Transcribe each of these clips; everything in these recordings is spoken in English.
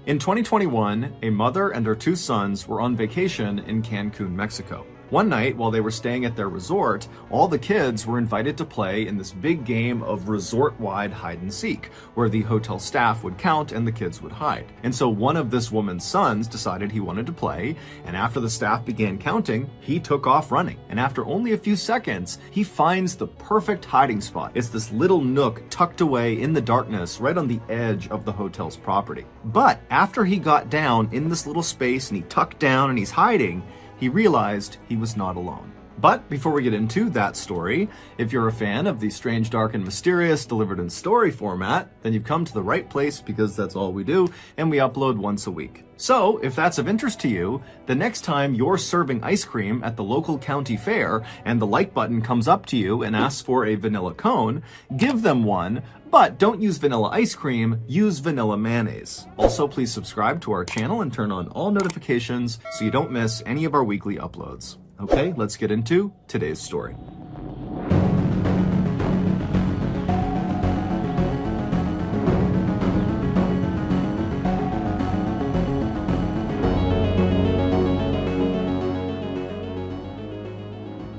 In 2021, a mother and her two sons were on vacation in Cancun, Mexico. One night, while they were staying at their resort, all the kids were invited to play in this big game of resort-wide hide-and-seek, where the hotel staff would count and the kids would hide. And so one of this woman's sons decided he wanted to play, and after the staff began counting, he took off running. And after only a few seconds, he finds the perfect hiding spot. It's this little nook tucked away in the darkness right on the edge of the hotel's property. But after he got down in this little space and he tucked down and he's hiding, he realized he was not alone. But before we get into that story, if you're a fan of the strange, dark, and mysterious delivered in story format, then you've come to the right place because that's all we do, and we upload once a week. So, if that's of interest to you, the next time you're serving ice cream at the local county fair and the like button comes up to you and asks for a vanilla cone, give them one, but don't use vanilla ice cream, use vanilla mayonnaise. Also, please subscribe to our channel and turn on all notifications so you don't miss any of our weekly uploads. Okay, let's get into today's story.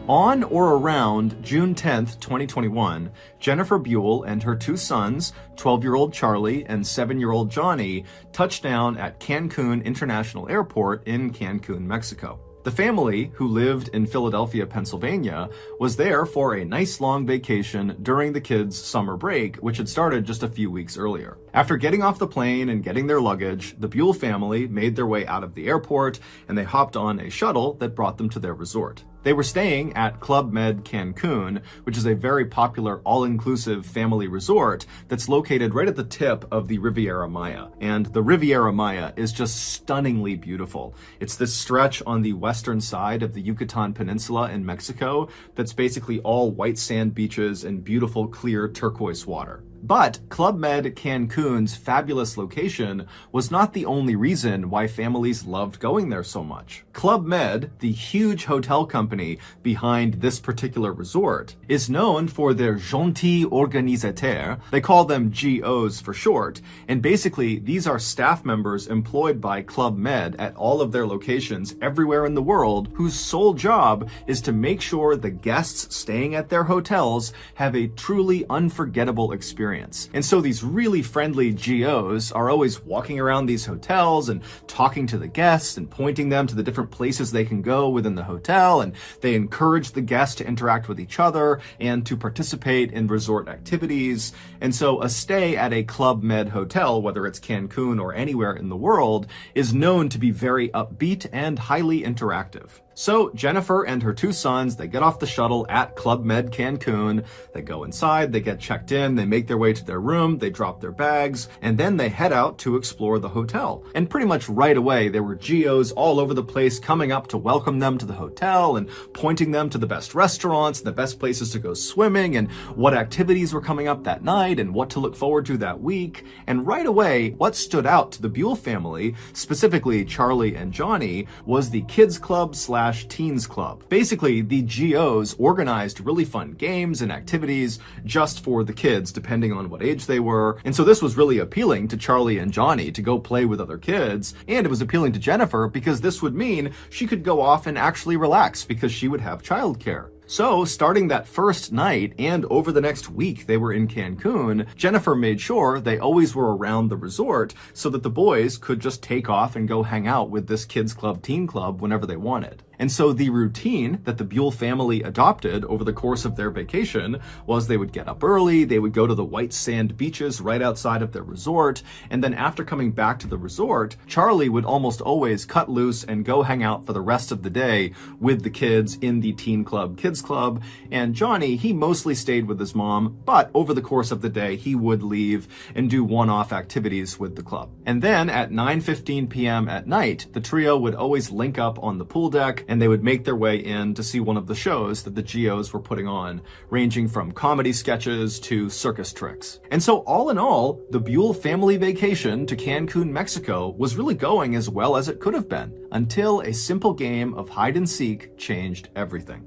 On or around June 10th, 2021, Jennifer Buell and her two sons, 12-year-old Charlie and 7-year-old Johnny, touched down at Cancun International Airport in Cancun, Mexico. The family, who lived in Philadelphia, Pennsylvania, was there for a nice long vacation during the kids' summer break, which had started just a few weeks earlier. After getting off the plane and getting their luggage, the Buell family made their way out of the airport and they hopped on a shuttle that brought them to their resort. They were staying at Club Med Cancun, which is a very popular all-inclusive family resort that's located right at the tip of the Riviera Maya. And the Riviera Maya is just stunningly beautiful. It's this stretch on the western side of the Yucatan Peninsula in Mexico that's basically all white sand beaches and beautiful clear turquoise water. But Club Med Cancun's fabulous location was not the only reason why families loved going there so much. Club Med, the huge hotel company behind this particular resort, is known for their gentils organisateurs. They call them GOs for short, and basically these are staff members employed by Club Med at all of their locations everywhere in the world whose sole job is to make sure the guests staying at their hotels have a truly unforgettable experience. And so these really friendly GOs are always walking around these hotels and talking to the guests and pointing them to the different places they can go within the hotel, and they encourage the guests to interact with each other and to participate in resort activities. And so a stay at a Club Med hotel, whether it's Cancun or anywhere in the world, is known to be very upbeat and highly interactive. So Jennifer and her two sons, they get off the shuttle at Club Med Cancun, they go inside, they get checked in, they make their way to their room, they drop their bags, and then they head out to explore the hotel. And pretty much right away, there were GOs all over the place coming up to welcome them to the hotel and pointing them to the best restaurants, the best places to go swimming, and what activities were coming up that night, and what to look forward to that week. And right away, what stood out to the Buell family, specifically Charlie and Johnny, was the Kids Club / Teens Club. Basically, the GOs organized really fun games and activities just for the kids, depending on what age they were. And so this was really appealing to Charlie and Johnny to go play with other kids. And it was appealing to Jennifer because this would mean she could go off and actually relax because she would have childcare. So, starting that first night and over the next week they were in Cancun, Jennifer made sure they always were around the resort so that the boys could just take off and go hang out with this kids club, teen club whenever they wanted. And so the routine that the Buell family adopted over the course of their vacation was they would get up early, they would go to the white sand beaches right outside of their resort, and then after coming back to the resort, Charlie would almost always cut loose and go hang out for the rest of the day with the kids in the teen club, kids club, and Johnny, he mostly stayed with his mom, but over the course of the day, he would leave and do one-off activities with the club. And then at 9:15 p.m. at night, the trio would always link up on the pool deck and they would make their way in to see one of the shows that the GOs were putting on, ranging from comedy sketches to circus tricks. And so all in all, the Buell family vacation to Cancun, Mexico was really going as well as it could have been, until a simple game of hide and seek changed everything.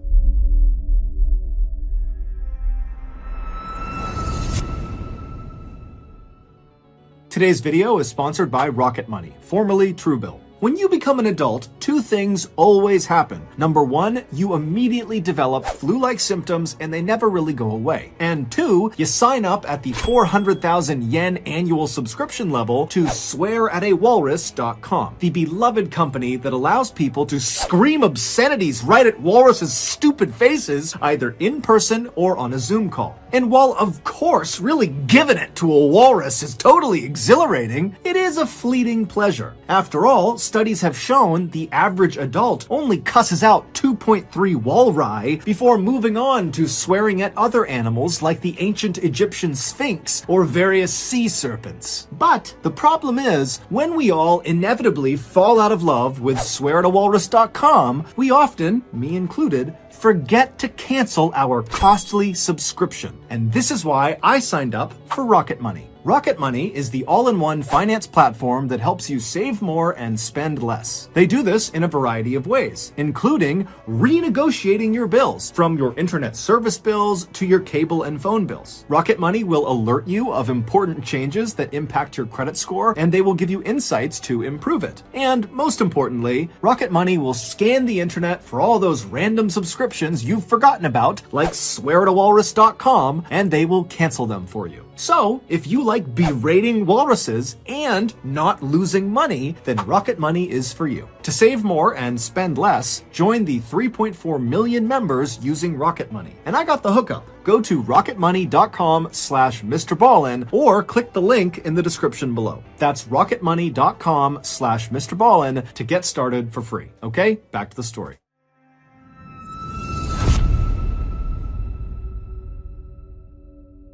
Today's video is sponsored by Rocket Money, formerly Truebill. When you become an adult, two things always happen. Number one, you immediately develop flu-like symptoms and they never really go away. And two, you sign up at the 400,000 yen annual subscription level to swearatalwalrus.com, the beloved company that allows people to scream obscenities right at walruses' stupid faces, either in person or on a Zoom call. And while, of course, really giving it to a walrus is totally exhilarating, it is a fleeting pleasure. After all, studies have shown the average adult only cusses out 2.3 walrus before moving on to swearing at other animals like the ancient Egyptian Sphinx or various sea serpents. But the problem is, when we all inevitably fall out of love with swearatalwalrus.com, we often, me included, forget to cancel our costly subscription. And this is why I signed up for Rocket Money. Rocket Money is the all-in-one finance platform that helps you save more and spend less. They do this in a variety of ways, including renegotiating your bills, from your internet service bills to your cable and phone bills. Rocket Money will alert you of important changes that impact your credit score, and they will give you insights to improve it. And most importantly, Rocket Money will scan the internet for all those random subscriptions you've forgotten about, like swearatalwalrus.com, and they will cancel them for you. So, if you like berating walruses and not losing money, then Rocket Money is for you. To save more and spend less, join the 3.4 million members using Rocket Money. And I got the hookup. Go to rocketmoney.com/MrBallin or click the link in the description below. That's rocketmoney.com/MrBallin to get started for free. Okay, back to the story.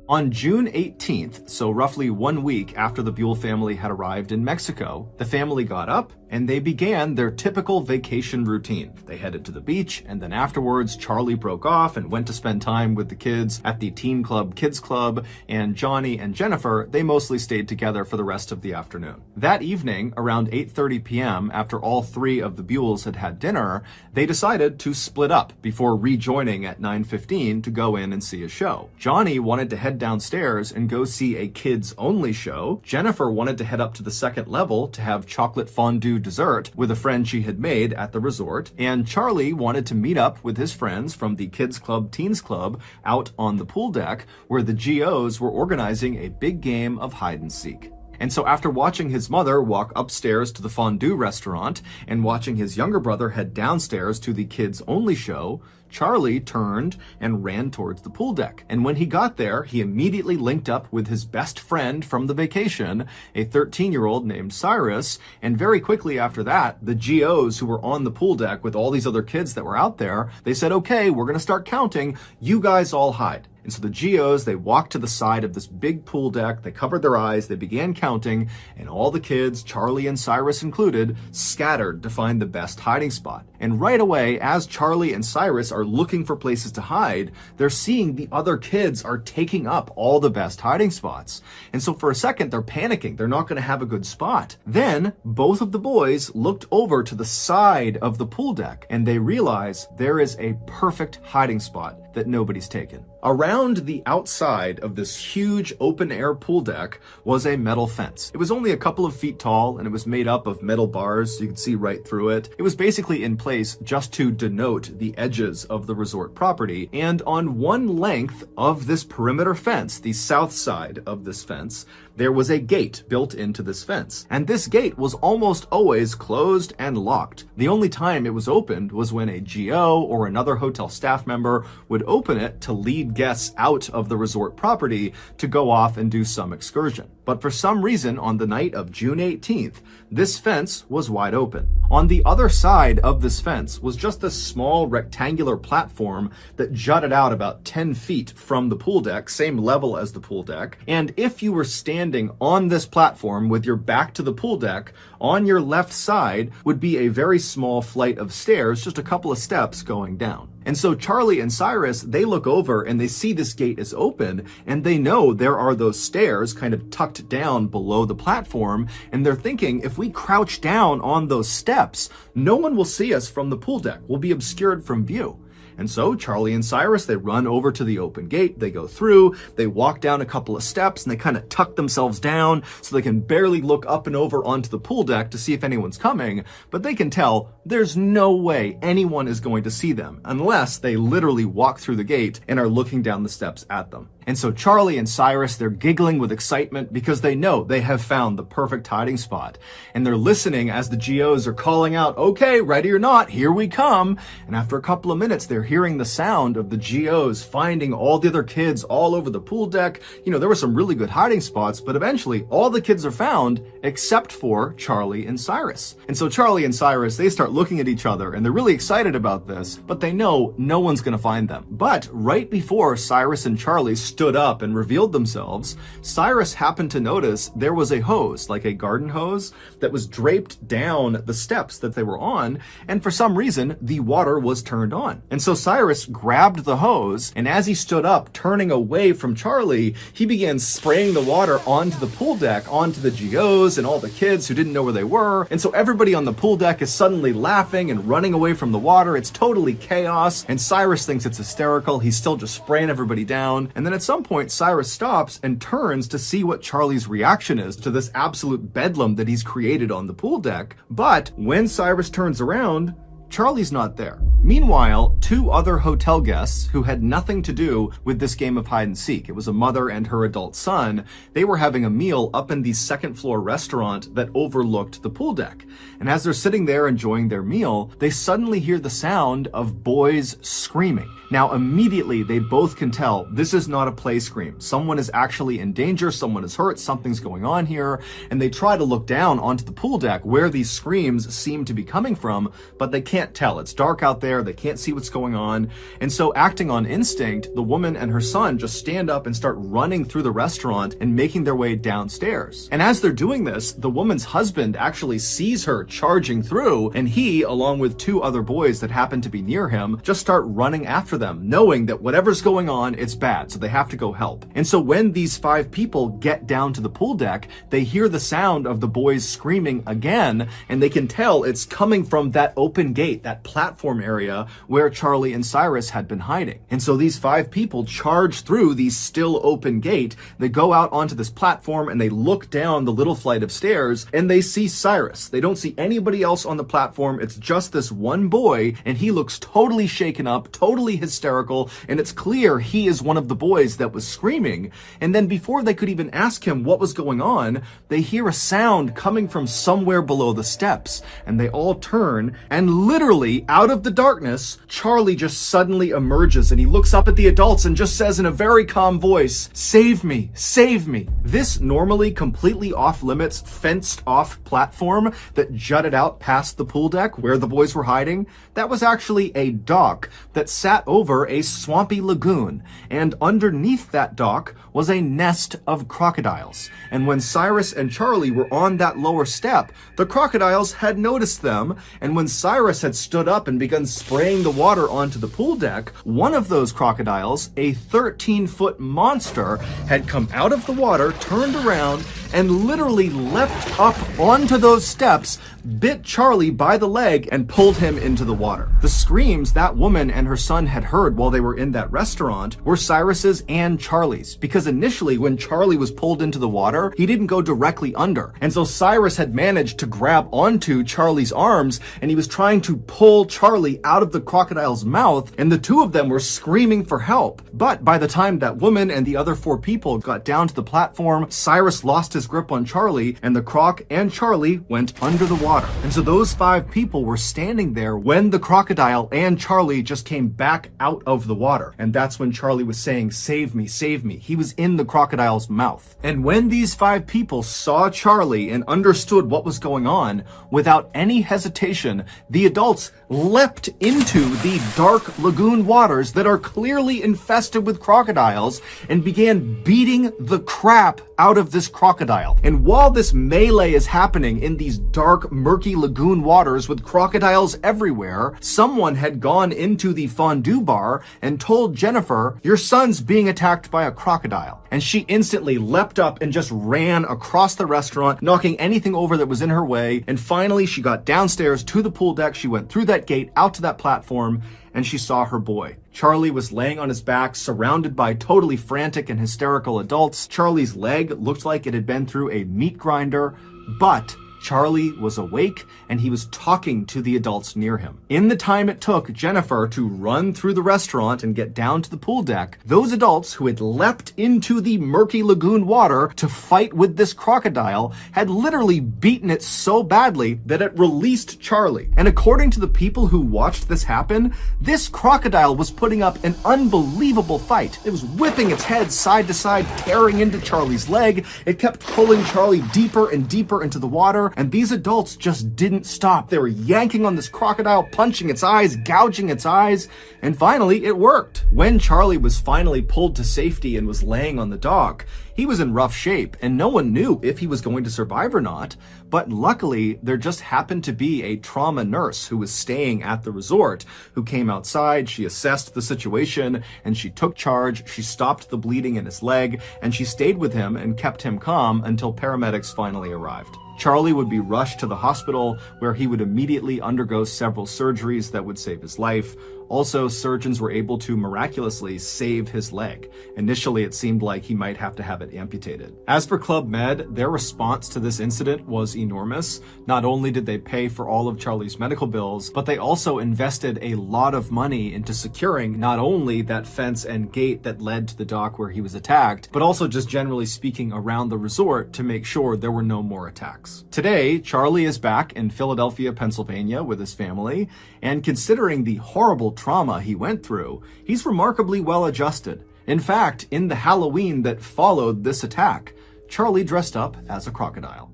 On June 18th, so roughly 1 week after the Buell family had arrived in Mexico, the family got up and they began their typical vacation routine. They headed to the beach, and then afterwards, Charlie broke off and went to spend time with the kids at the Teen Club Kids Club, and Johnny and Jennifer, they mostly stayed together for the rest of the afternoon. That evening, around 8:30 p.m., after all three of the Buells had had dinner, they decided to split up before rejoining at 9:15 to go in and see a show. Johnny wanted to head downstairs and go see a kids-only show. Jennifer wanted to head up to the second level to have chocolate fondue dessert with a friend she had made at the resort, and Charlie wanted to meet up with his friends from the Kids Club Teens Club out on the pool deck, where the GOs were organizing a big game of hide and seek. And so after watching his mother walk upstairs to the fondue restaurant and watching his younger brother head downstairs to the kids-only show, Charlie turned and ran towards the pool deck. And when he got there, he immediately linked up with his best friend from the vacation, a 13-year-old named Cyrus. And very quickly after that, the GOs who were on the pool deck with all these other kids that were out there, they said, okay, we're going to start counting. You guys all hide. And so the GOs, they walked to the side of this big pool deck, they covered their eyes, they began counting, and all the kids, Charlie and Cyrus included, scattered to find the best hiding spot. And right away, as Charlie and Cyrus are looking for places to hide, they're seeing the other kids are taking up all the best hiding spots. And so for a second, they're panicking. They're not going to have a good spot. Then both of the boys looked over to the side of the pool deck, and they realize there is a perfect hiding spot that nobody's taken. Around the outside of this huge open-air pool deck was a metal fence. It was only a couple of feet tall, and it was made up of metal bars so you could see right through it. It was basically in place just to denote the edges of the resort property. And on one length of this perimeter fence, the south side of this fence, there was a gate built into this fence. And this gate was almost always closed and locked. The only time it was opened was when a GO or another hotel staff member would open it to lead guests out of the resort property to go off and do some excursion. But for some reason, on the night of June 18th, this fence was wide open. On the other side of this fence was just a small rectangular platform that jutted out about 10 feet from the pool deck, same level as the pool deck. And if you were standing on this platform with your back to the pool deck, on your left side would be a very small flight of stairs, just a couple of steps going down. And so Charlie and Cyrus, they look over and they see this gate is open, and they know there are those stairs kind of tucked down below the platform, and they're thinking, if we crouch down on those steps, no one will see us from the pool deck. We'll be obscured from view. And so Charlie and Cyrus, they run over to the open gate, they go through, they walk down a couple of steps, and they kind of tuck themselves down so they can barely look up and over onto the pool deck to see if anyone's coming, but they can tell there's no way anyone is going to see them unless they literally walk through the gate and are looking down the steps at them. And so Charlie and Cyrus, they're giggling with excitement because they know they have found the perfect hiding spot. And they're listening as the GOs are calling out, okay, ready or not, here we come. And after a couple of minutes, they're hearing the sound of the GOs finding all the other kids all over the pool deck. There were some really good hiding spots, but eventually all the kids are found except for Charlie and Cyrus. And so Charlie and Cyrus, they start looking at each other and they're really excited about this, but they know no one's going to find them. But right before Cyrus and Charlie stood up and revealed themselves, Cyrus happened to notice there was a hose, like a garden hose, that was draped down the steps that they were on, and for some reason, the water was turned on. And so Cyrus grabbed the hose, and as he stood up, turning away from Charlie, he began spraying the water onto the pool deck, onto the GOs and all the kids who didn't know where they were. And so everybody on the pool deck is suddenly laughing and running away from the water. It's totally chaos, and Cyrus thinks it's hysterical. He's still just spraying everybody down. And then at some point, Cyrus stops and turns to see what Charlie's reaction is to this absolute bedlam that he's created on the pool deck. But when Cyrus turns around, Charlie's not there. Meanwhile, two other hotel guests who had nothing to do with this game of hide and seek, it was a mother and her adult son, they were having a meal up in the second floor restaurant that overlooked the pool deck. And as they're sitting there enjoying their meal, they suddenly hear the sound of boys screaming. Now, immediately, they both can tell this is not a play scream. Someone is actually in danger, someone is hurt, something's going on here, and they try to look down onto the pool deck where these screams seem to be coming from, but they can't tell. It's dark out there, they can't see what's going on, and so acting on instinct, the woman and her son just stand up and start running through the restaurant and making their way downstairs. And as they're doing this, the woman's husband actually sees her charging through, and he, along with two other boys that happen to be near him, just start running after them, knowing that whatever's going on, it's bad, so they have to go help. And so when these five people get down to the pool deck, they hear the sound of the boys screaming again, and they can tell it's coming from that open gate, that platform area where Charlie and Cyrus had been hiding. And so these five people charge through the still open gate, they go out onto this platform and they look down the little flight of stairs and they see Cyrus. They don't see anybody else on the platform, it's just this one boy, and he looks totally shaken up, totally hysterical, and it's clear he is one of the boys that was screaming. And then before they could even ask him what was going on, they hear a sound coming from somewhere below the steps, and they all turn, and literally out of the darkness, Charlie just suddenly emerges, and he looks up at the adults and just says in a very calm voice, "Save me, save me." This normally completely off-limits, fenced-off platform that jutted out past the pool deck where the boys were hiding, that was actually a dock that sat over a swampy lagoon, and underneath that dock was a nest of crocodiles. And when Cyrus and Charlie were on that lower step, the crocodiles had noticed them, and when Cyrus had stood up and begun spraying the water onto the pool deck, one of those crocodiles, a 13-foot monster, had come out of the water, turned around, and literally leapt up onto those steps, bit Charlie by the leg, and pulled him into the water. The screams that woman and her son had heard while they were in that restaurant were Cyrus's and Charlie's, because initially when Charlie was pulled into the water, he didn't go directly under. And so Cyrus had managed to grab onto Charlie's arms, and he was trying to pull Charlie out of the crocodile's mouth, and the two of them were screaming for help. But by the time that woman and the other four people got down to the platform, Cyrus lost his grip on Charlie, and the croc and Charlie went under the water. And so those five people were standing there when the crocodile and Charlie just came back out of the water. And that's when Charlie was saying, "Save me, save me." He was in the crocodile's mouth. And when these five people saw Charlie and understood what was going on, without any hesitation, the adults leapt into the dark lagoon waters that are clearly infested with crocodiles and began beating the crap out of this crocodile. crocodile. And while this melee is happening in these dark, murky lagoon waters with crocodiles everywhere, someone had gone into the fondue bar and told Jennifer, "Your son's being attacked by a crocodile." And she instantly leapt up and just ran across the restaurant, knocking anything over that was in her way. And finally, she got downstairs to the pool deck. She went through that gate out to that platform, and she saw her boy. Charlie was laying on his back, surrounded by totally frantic and hysterical adults. Charlie's leg looked like it had been through a meat grinder, but Charlie was awake and he was talking to the adults near him. In the time it took Jennifer to run through the restaurant and get down to the pool deck, those adults who had leapt into the murky lagoon water to fight with this crocodile had literally beaten it so badly that it released Charlie. And according to the people who watched this happen, this crocodile was putting up an unbelievable fight. It was whipping its head side to side, tearing into Charlie's leg. It kept pulling Charlie deeper and deeper into the water. And these adults just didn't stop. They were yanking on this crocodile, punching its eyes, gouging its eyes, and finally it worked. When Charlie was finally pulled to safety and was laying on the dock, he was in rough shape, and no one knew if he was going to survive or not. But luckily, there just happened to be a trauma nurse who was staying at the resort, who came outside. She assessed the situation, and she took charge. She stopped the bleeding in his leg, and she stayed with him and kept him calm until paramedics finally arrived. Charlie would be rushed to the hospital, where he would immediately undergo several surgeries that would save his life. Also, surgeons were able to miraculously save his leg. Initially, it seemed like he might have to have it amputated. As for Club Med, their response to this incident was enormous. Not only did they pay for all of Charlie's medical bills, but they also invested a lot of money into securing not only that fence and gate that led to the dock where he was attacked, but also just generally speaking around the resort to make sure there were no more attacks. Today, Charlie is back in Philadelphia, Pennsylvania with his family, and considering the horrible trauma he went through, he's remarkably well adjusted. In fact, in the Halloween that followed this attack, Charlie dressed up as a crocodile.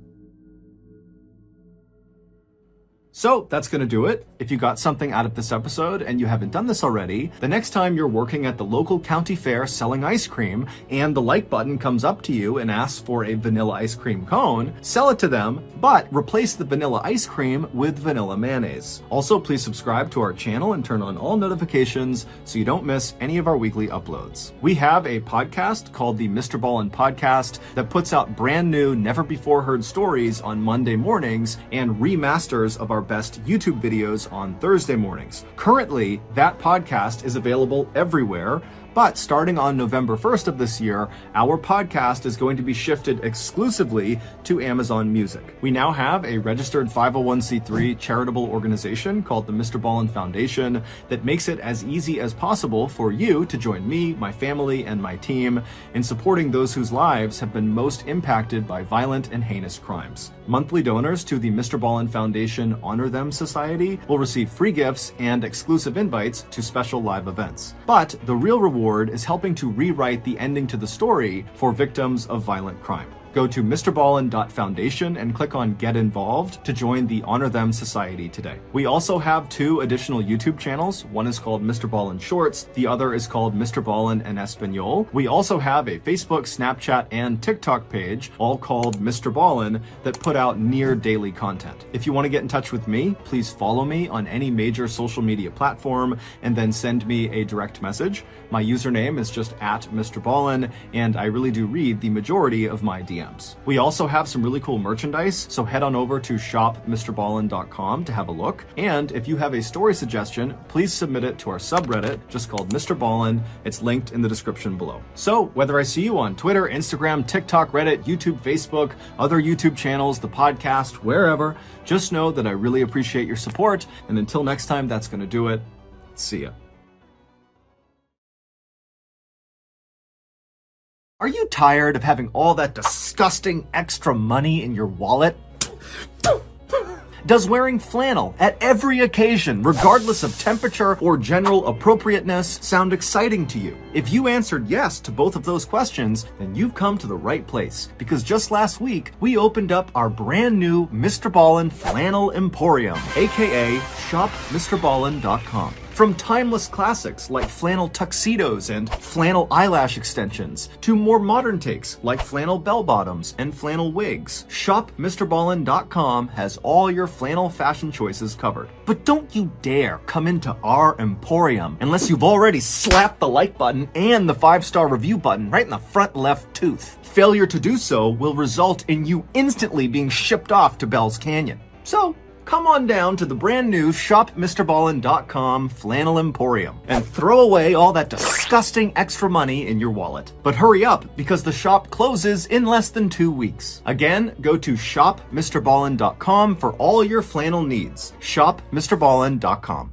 So that's going to do it. If you got something out of this episode and you haven't done this already, the next time you're working at the local county fair selling ice cream and the like button comes up to you and asks for a vanilla ice cream cone, sell it to them, but replace the vanilla ice cream with vanilla mayonnaise. Also, please subscribe to our channel and turn on all notifications so you don't miss any of our weekly uploads. We have a podcast called the Mr. Ballin Podcast that puts out brand new, never before heard stories on Monday mornings and remasters of our best YouTube videos on Thursday mornings. Currently, that podcast is available everywhere, but starting on November 1st of this year, our podcast is going to be shifted exclusively to Amazon Music. We now have a registered 501c3 charitable organization called the Mr. Ballin Foundation that makes it as easy as possible for you to join me, my family, and my team in supporting those whose lives have been most impacted by violent and heinous crimes. Monthly donors to the Mr. Ballin Foundation Honor Them Society will receive free gifts and exclusive invites to special live events. But the real reward is helping to rewrite the ending to the story for victims of violent crime. Go to mrballin.foundation and click on Get Involved to join the Honor Them Society today. We also have 2 additional YouTube channels. One is called Mr. Ballin Shorts. The other is called Mr. Ballin en Espanol. We also have a Facebook, Snapchat, and TikTok page, all called Mr. Ballin, that put out near daily content. If you want to get in touch with me, please follow me on any major social media platform and then send me a direct message. My username is just @Mr. Ballin, and I really do read the majority of my DMs. We also have some really cool merchandise, so head on over to shopmrballin.com to have a look. And if you have a story suggestion, please submit it to our subreddit, just called Mr. Ballin. It's linked in the description below. So whether I see you on Twitter, Instagram, TikTok, Reddit, YouTube, Facebook, other YouTube channels, the podcast, wherever, just know that I really appreciate your support. And until next time, that's going to do it. See ya. Are you tired of having all that disgusting extra money in your wallet? Does wearing flannel at every occasion, regardless of temperature or general appropriateness, sound exciting to you? If you answered yes to both of those questions, then you've come to the right place, because just last week, we opened up our brand new Mr. Ballin Flannel Emporium, aka shopmrballin.com. From timeless classics like flannel tuxedos and flannel eyelash extensions, to more modern takes like flannel bell-bottoms and flannel wigs, shopmrballin.com has all your flannel fashion choices covered. But don't you dare come into our emporium unless you've already slapped the like button and the 5-star review button right in the front left tooth. Failure to do so will result in you instantly being shipped off to Bell's Canyon. So, come on down to the brand new shopmrballin.com Flannel Emporium and throw away all that disgusting extra money in your wallet. But hurry up, because the shop closes in less than 2 weeks. Again, go to shopmrballin.com for all your flannel needs. shopmrballin.com.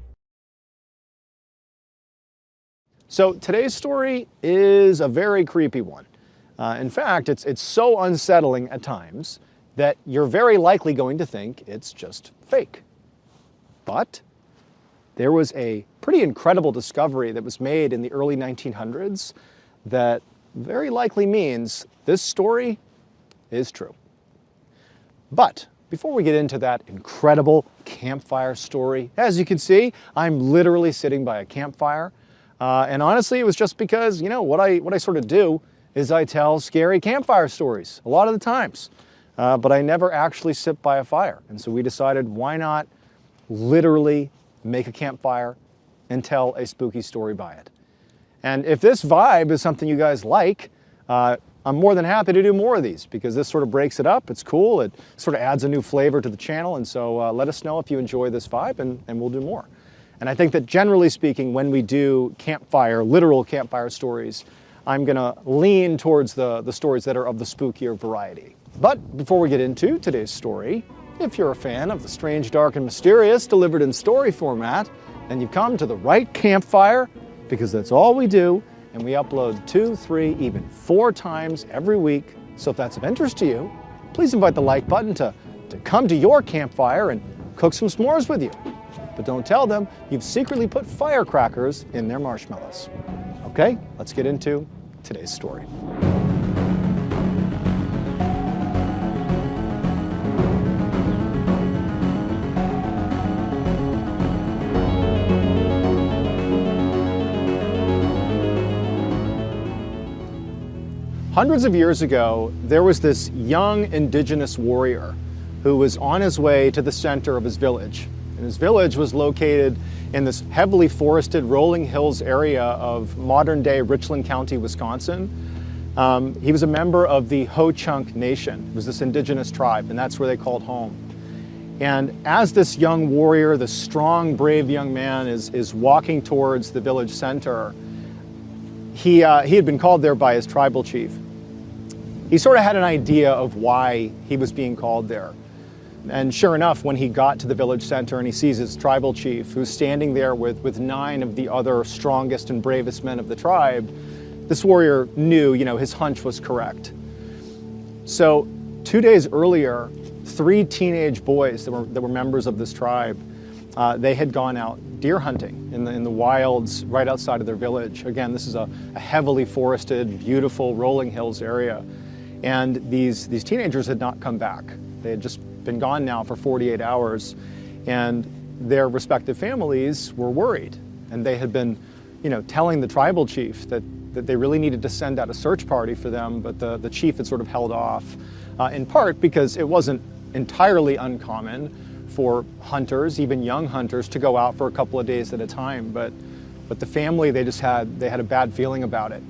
So today's story is a very creepy one. In fact, it's so unsettling at times that you're very likely going to think it's just fake. But there was a pretty incredible discovery that was made in the early 1900s that very likely means this story is true. But before we get into that incredible campfire story, as you can see, I'm literally sitting by a campfire. And honestly, it was just because, what I sort of do is I tell scary campfire stories a lot of the times. But I never actually sit by a fire. And so we decided, why not literally make a campfire and tell a spooky story by it? And if this vibe is something you guys like, I'm more than happy to do more of these, because this sort of breaks it up. It's cool. It sort of adds a new flavor to the channel. And so let us know if you enjoy this vibe, and we'll do more. And I think that generally speaking, when we do literal campfire stories, I'm going to lean towards the stories that are of the spookier variety. But before we get into today's story, if you're a fan of the strange, dark, and mysterious delivered in story format, then you've come to the right campfire, because that's all we do, and we upload 2, 3, even 4 times every week. So if that's of interest to you, please invite the like button to come to your campfire and cook some s'mores with you. But don't tell them you've secretly put firecrackers in their marshmallows. Okay, let's get into today's story. Hundreds of years ago, there was this young indigenous warrior who was on his way to the center of his village. And his village was located in this heavily forested rolling hills area of modern-day Richland County, Wisconsin. He was a member of the Ho-Chunk Nation. It was this indigenous tribe, and that's where they called home. And as this young warrior, this strong, brave young man is walking towards the village center, he had been called there by his tribal chief. He sort of had an idea of why he was being called there. And sure enough, when he got to the village center and he sees his tribal chief, who's standing there with 9 of the other strongest and bravest men of the tribe, this warrior knew, his hunch was correct. So 2 days earlier, 3 teenage boys that were members of this tribe, they had gone out deer hunting in the wilds right outside of their village. Again, this is a heavily forested, beautiful rolling hills area. And these teenagers had not come back. They had just been gone now for 48 hours, and their respective families were worried. And they had been, telling the tribal chief that they really needed to send out a search party for them, but the chief had sort of held off, in part because it wasn't entirely uncommon for hunters, even young hunters, to go out for a couple of days at a time. But the family, they had a bad feeling about it.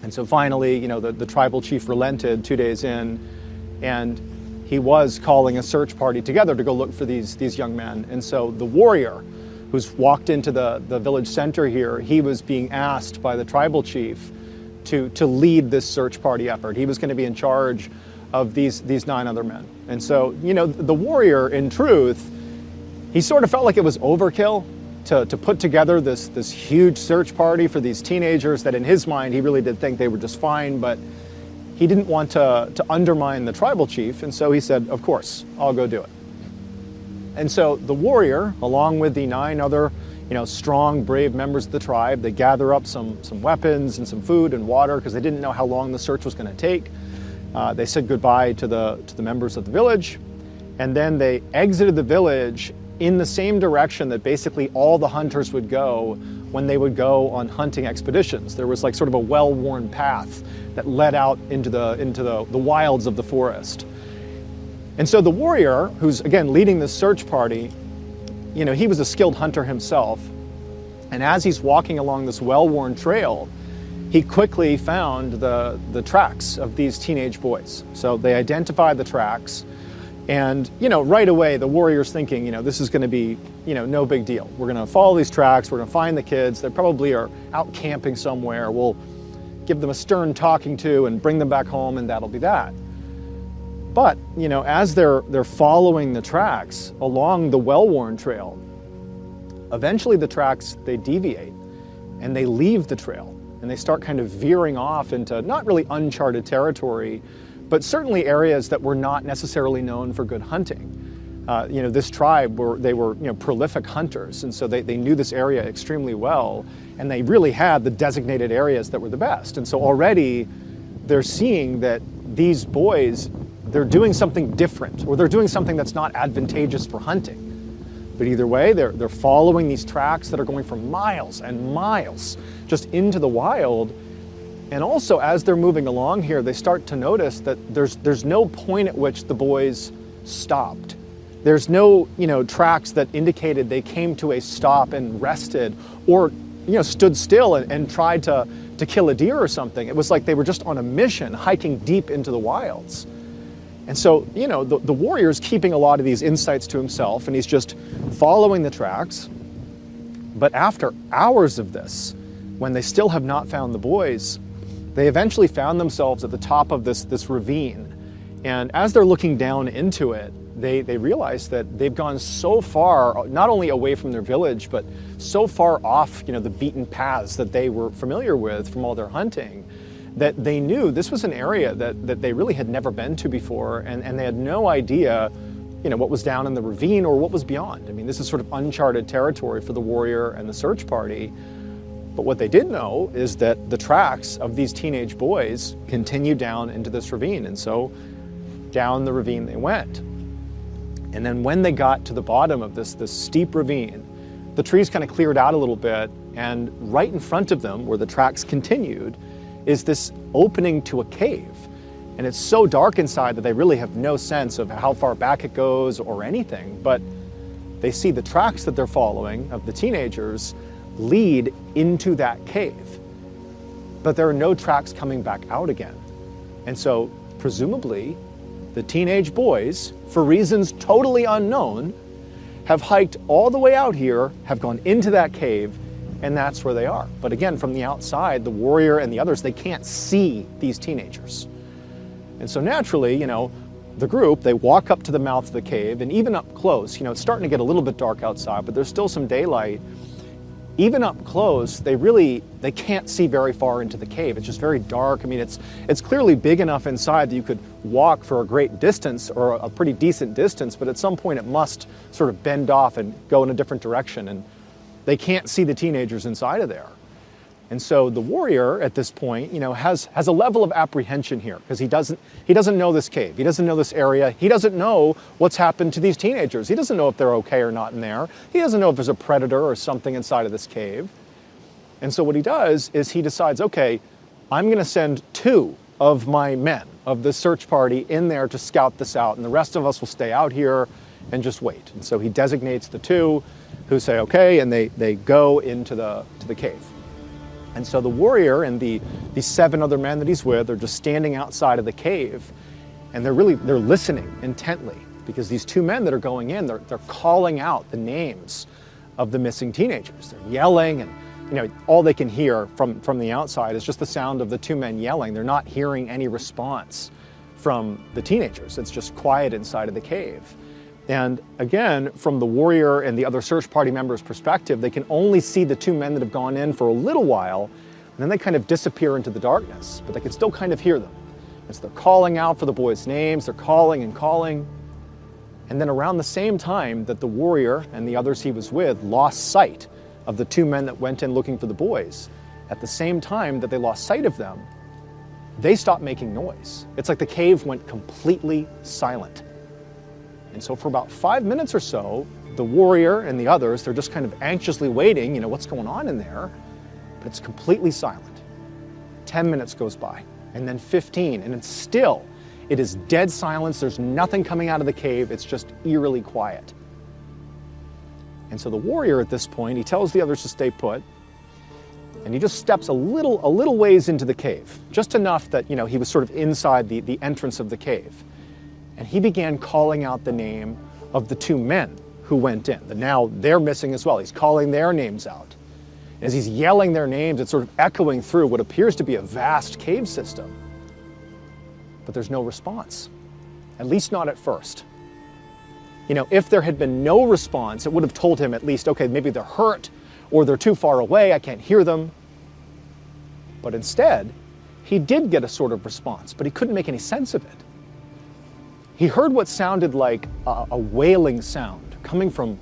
And so finally, the tribal chief relented 2 days in, and he was calling a search party together to go look for these young men. And so the warrior who's walked into the village center here, he was being asked by the tribal chief to lead this search party effort. He was going to be in charge of these 9 other men. And so, the warrior, in truth, he sort of felt like it was overkill to put together this huge search party for these teenagers that in his mind, he really did think they were just fine, but he didn't want to undermine the tribal chief, and so he said, of course, I'll go do it. And so the warrior, along with the 9 other, strong, brave members of the tribe, they gather up some weapons and some food and water because they didn't know how long the search was going to take. They said goodbye to the members of the village, and then they exited the village in the same direction that basically all the hunters would go when they would go on hunting expeditions. There was like sort of a well-worn path that led out into the wilds of the forest. And so the warrior, who's again leading this search party, he was a skilled hunter himself. And as he's walking along this well-worn trail, he quickly found the tracks of these teenage boys. So they identified the tracks. And, right away, the warrior's thinking, this is going to be, no big deal. We're going to follow these tracks. We're going to find the kids. They probably are out camping somewhere. We'll give them a stern talking to and bring them back home, and that'll be that. But, as they're following the tracks along the well-worn trail, eventually the tracks, they deviate and they leave the trail and they start kind of veering off into not really uncharted territory, but certainly areas that were not necessarily known for good hunting. This tribe they were prolific hunters, and so they knew this area extremely well, and they really had the designated areas that were the best. And so already they're seeing that these boys, they're doing something different, or they're doing something that's not advantageous for hunting. But either way, they're following these tracks that are going for miles and miles just into the wild. And also, as they're moving along here, they start to notice that there's no point at which the boys stopped. There's no, tracks that indicated they came to a stop and rested, or, stood still and tried to kill a deer or something. It was like they were just on a mission, hiking deep into the wilds. And so, the warrior's keeping a lot of these insights to himself, and he's just following the tracks. But after hours of this, when they still have not found the boys, they eventually found themselves at the top of this ravine. And as they're looking down into it, they realize that they've gone so far, not only away from their village, but so far off, the beaten paths that they were familiar with from all their hunting, that they knew this was an area that they really had never been to before, and they had no idea, what was down in the ravine or what was beyond. I mean, this is sort of uncharted territory for the warrior and the search party. But what they did know is that the tracks of these teenage boys continued down into this ravine, and so down the ravine they went. And then when they got to the bottom of this steep ravine, the trees kind of cleared out a little bit, and right in front of them, where the tracks continued, is this opening to a cave. And it's so dark inside that they really have no sense of how far back it goes or anything, but they see the tracks that they're following of the teenagers lead into that cave. But there are no tracks coming back out again. And so, presumably, the teenage boys, for reasons totally unknown, have hiked all the way out here, have gone into that cave, and that's where they are. But again, from the outside, the warrior and the others, they can't see these teenagers. And so naturally, the group, they walk up to the mouth of the cave, and even up close, it's starting to get a little bit dark outside, but there's still some daylight. Even up close, they can't see very far into the cave. It's just very dark. I mean, it's clearly big enough inside that you could walk for a great distance, or a pretty decent distance, but at some point it must sort of bend off and go in a different direction, and they can't see the teenagers inside of there. And so the warrior at this point, has a level of apprehension here, because he doesn't know this cave. He doesn't know this area. He doesn't know what's happened to these teenagers. He doesn't know if they're okay or not in there. He doesn't know if there's a predator or something inside of this cave. And so what he does is he decides, okay, I'm going to send 2 of my men of the search party in there to scout this out, and the rest of us will stay out here and just wait. And so he designates the 2 who say okay, and they go into the cave. And so the warrior and the 7 other men that he's with are just standing outside of the cave, and they're listening intently, because these 2 men that are going in, they're calling out the names of the missing teenagers. They're yelling, and all they can hear from the outside is just the sound of the 2 men yelling. They're not hearing any response from the teenagers. It's just quiet inside of the cave. And again, from the warrior and the other search party members' perspective, they can only see the 2 men that have gone in for a little while, and then they kind of disappear into the darkness, but they can still kind of hear them. As they're calling out for the boys' names, they're calling and calling. And then around the same time that the warrior and the others he was with lost sight of the 2 men that went in looking for the boys, at the same time that they lost sight of them, they stopped making noise. It's like the cave went completely silent. And so for about 5 minutes or so, The warrior and the others, they're just kind of anxiously waiting, what's going on in there? But it's completely silent. 10 minutes goes by, and then 15, and it is dead silence. There's nothing coming out of the cave. It's just eerily quiet. And so the warrior at this point, he tells the others to stay put, and he just steps a little ways into the cave, just enough that, he was sort of inside the entrance of the cave. And he began calling out the name of the two men who went in. Now they're missing as well. He's calling their names out. As he's yelling their names, it's sort of echoing through what appears to be a vast cave system. But there's no response, at least not at first. If there had been no response, it would have told him at least, okay, maybe they're hurt or they're too far away, I can't hear them. But instead, he did get a sort of response, but he couldn't make any sense of it. He heard what sounded like a wailing sound coming from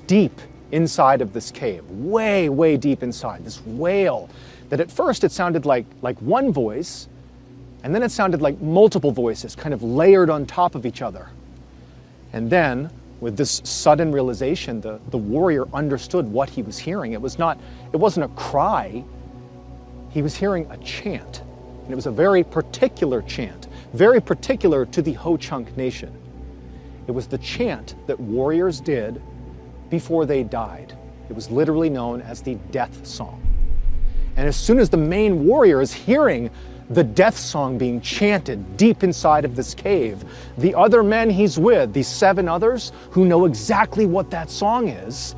deep inside of this cave, way, way deep inside, this wail that at first it sounded like one voice, and then it sounded like multiple voices kind of layered on top of each other. And then, with this sudden realization, the warrior understood what he was hearing. It wasn't a cry. He was hearing a chant, and it was a very particular chant, very particular to the Ho-Chunk Nation. It was the chant that warriors did before they died. It was literally known as the death song. And as soon as the main warrior is hearing the death song being chanted deep inside of this cave, the other men he's with, these 7 others who know exactly what that song is,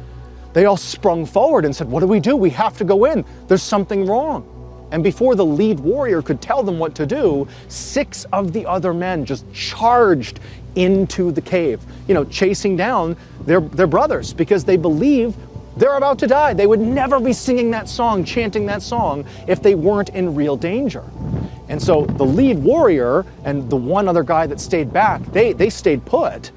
they all sprung forward and said, what do? We have to go in. There's something wrong. And before the lead warrior could tell them what to do, 6 of the other men just charged into the cave, chasing down their brothers because they believe they're about to die. They would never be singing that song, chanting that song, if they weren't in real danger. And so the lead warrior and the one other guy that stayed back, they stayed put,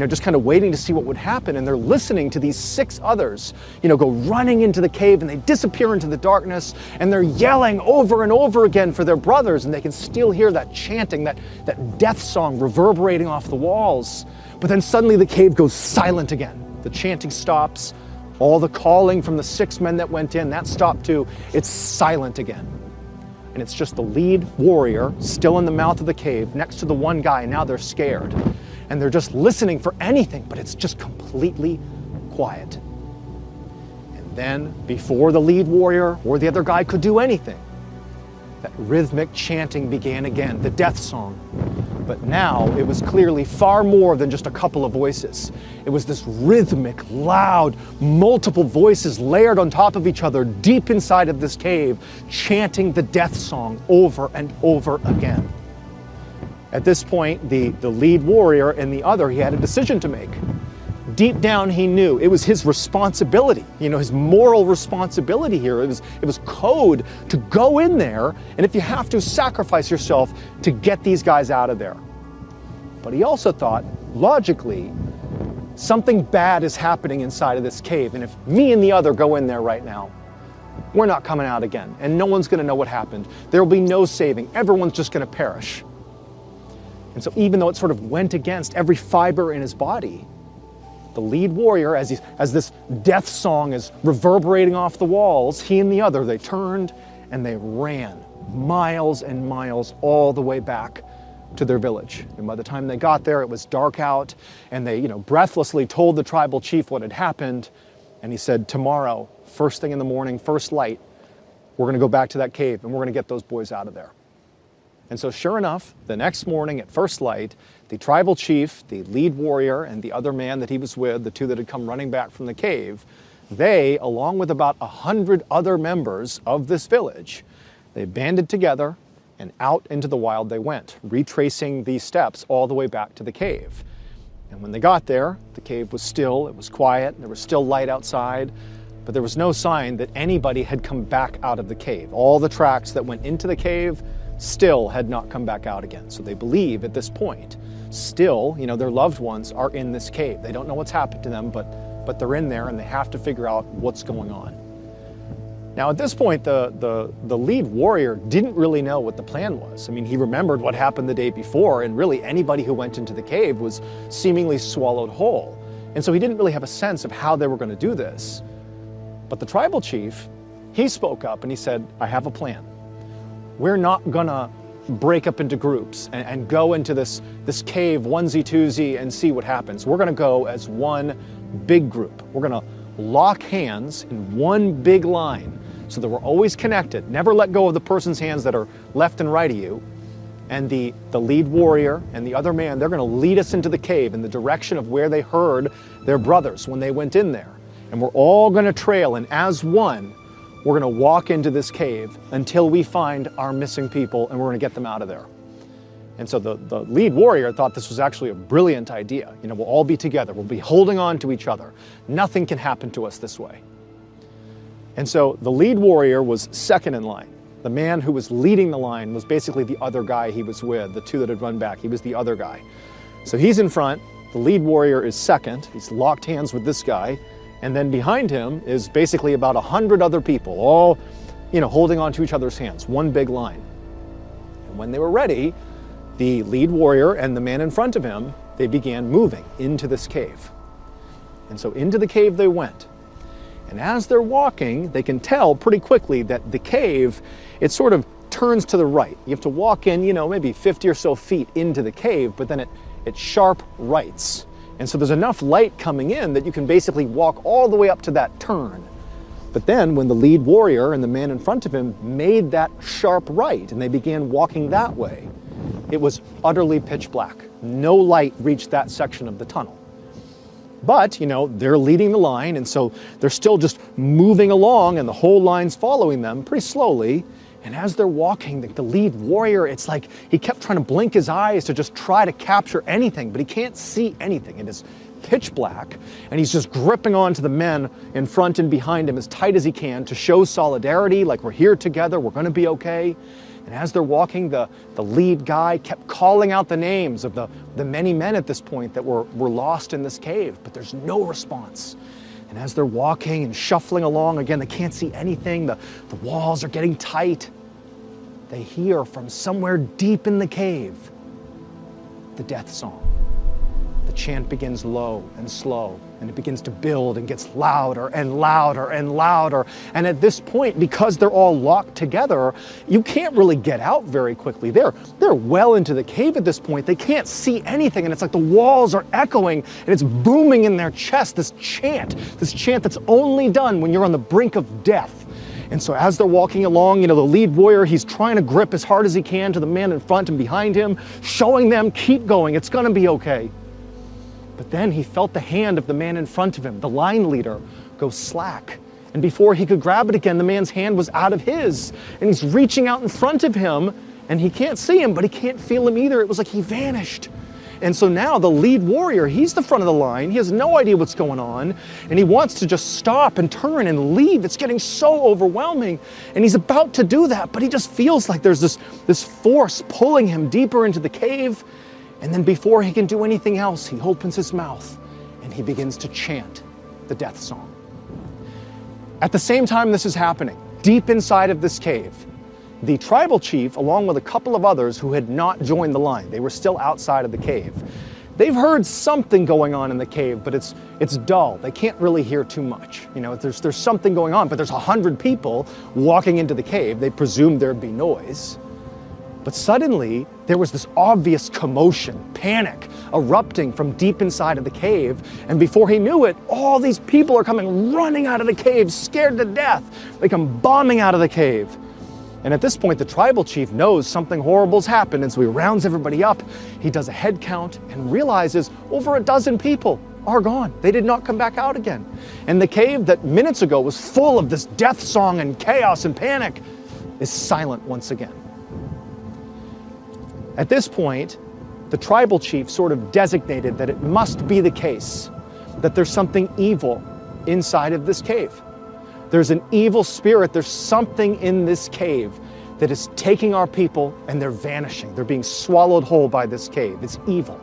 just kind of waiting to see what would happen. And they're listening to these 6 others, go running into the cave, and they disappear into the darkness, and they're yelling over and over again for their brothers, and they can still hear that chanting, that death song reverberating off the walls. But then suddenly the cave goes silent again. The chanting stops. All the calling from the 6 men that went in, that stopped too. It's silent again. And it's just the lead warrior still in the mouth of the cave next to the one guy, and now they're scared. And they're just listening for anything, but it's just completely quiet. And then, before the lead warrior or the other guy could do anything, that rhythmic chanting began again, the death song. But now it was clearly far more than just a couple of voices. It was this rhythmic, loud, multiple voices layered on top of each other deep inside of this cave, chanting the death song over and over again. At this point, the lead warrior and the other, he had a decision to make. Deep down, he knew it was his responsibility, his moral responsibility here. It was code to go in there, and if you have to, sacrifice yourself to get these guys out of there. But he also thought, logically, something bad is happening inside of this cave, and if me and the other go in there right now, we're not coming out again, and no one's going to know what happened. There will be no saving. Everyone's just going to perish. And so even though it sort of went against every fiber in his body, the lead warrior, as this death song is reverberating off the walls, he and the other, they turned and they ran miles and miles all the way back to their village. And by the time they got there, it was dark out, and they, breathlessly told the tribal chief what had happened. And he said, tomorrow, first thing in the morning, first light, we're going to go back to that cave and we're going to get those boys out of there. And so sure enough, the next morning at first light, the tribal chief, the lead warrior, and the other man that he was with, the 2 that had come running back from the cave, they, along with about 100 other members of this village, they banded together and out into the wild they went, retracing these steps all the way back to the cave. And when they got there, the cave was still, it was quiet, there was still light outside, but there was no sign that anybody had come back out of the cave. All the tracks that went into the cave still had not come back out again. So they believe at this point, still, their loved ones are in this cave. They don't know what's happened to them, but they're in there and they have to figure out what's going on. Now at this point, the lead warrior didn't really know what the plan was. I mean, he remembered what happened the day before, and really anybody who went into the cave was seemingly swallowed whole. And so he didn't really have a sense of how they were going to do this. But the tribal chief, he spoke up and he said, I have a plan. We're not going to break up into groups and go into this cave onesie-twosie and see what happens. We're going to go as one big group. We're going to lock hands in one big line so that we're always connected. Never let go of the person's hands that are left and right of you. And the lead warrior and the other man, they're going to lead us into the cave in the direction of where they heard their brothers when they went in there. And we're all going to trail, and as one, we're going to walk into this cave until we find our missing people, and we're going to get them out of there. And so the lead warrior thought this was actually a brilliant idea. You know, we'll all be together. We'll be holding on to each other. Nothing can happen to us this way. And so the lead warrior was second in line. The man who was leading the line was basically the other guy he was with, the two that had run back. He was the other guy. So he's in front. The lead warrior is second. He's locked hands with this guy. And then behind him is basically about 100 other people, all, you know, holding on to each other's hands, one big line. And when they were ready, the lead warrior and the man in front of him, they began moving into this cave. And so into the cave they went. And as they're walking, they can tell pretty quickly that the cave, it sort of turns to the right. You have to walk in, you know, maybe 50 or so feet into the cave, but then it sharp rights. And so there's enough light coming in that you can basically walk all the way up to that turn. But then when the lead warrior and the man in front of him made that sharp right and they began walking that way, it was utterly pitch black. No light reached that section of the tunnel. But, you know, they're leading the line, and so they're still just moving along, and the whole line's following them pretty slowly. And as they're walking, the lead warrior, it's like he kept trying to blink his eyes to just try to capture anything, but he can't see anything. It is pitch black, and he's just gripping on to the men in front and behind him as tight as he can to show solidarity, like we're here together, we're going to be okay. And as they're walking, the lead guy kept calling out the names of the many men at this point that were lost in this cave, but there's no response. And as they're walking and shuffling along, again, they can't see anything. The walls are getting tight. They hear from somewhere deep in the cave the death song. The chant begins low and slow, and it begins to build and gets louder and louder and louder. And at this point, because they're all locked together, you can't really get out very quickly. They're well into the cave at this point. They can't see anything, and it's like the walls are echoing, and it's booming in their chest, this chant that's only done when you're on the brink of death. And so as they're walking along, you know, the lead warrior, he's trying to grip as hard as he can to the man in front and behind him, showing them, keep going, it's gonna be okay. But then he felt the hand of the man in front of him, the line leader, go slack. And before he could grab it again, the man's hand was out of his. And he's reaching out in front of him, and he can't see him, but he can't feel him either. It was like he vanished. And so now the lead warrior, he's the front of the line. He has no idea what's going on. And he wants to just stop and turn and leave. It's getting so overwhelming. And he's about to do that, but he just feels like there's this force pulling him deeper into the cave. And then before he can do anything else, he opens his mouth and he begins to chant the death song. At the same time this is happening, deep inside of this cave, the tribal chief, along with a couple of others who had not joined the line, they were still outside of the cave. They've heard something going on in the cave, but it's dull. They can't really hear too much. You know, there's something going on, but there's 100 people walking into the cave. They presumed there'd be noise. But suddenly, there was this obvious commotion, panic, erupting from deep inside of the cave. And before he knew it, all these people are coming running out of the cave, scared to death. They come bombing out of the cave. And at this point, the tribal chief knows something horrible's happened, and so he rounds everybody up. He does a head count and realizes over a dozen people are gone. They did not come back out again. And the cave that minutes ago was full of this death song and chaos and panic is silent once again. At this point, the tribal chief sort of designated that it must be the case that there's something evil inside of this cave. There's an evil spirit, there's something in this cave that is taking our people and they're vanishing. They're being swallowed whole by this cave. It's evil.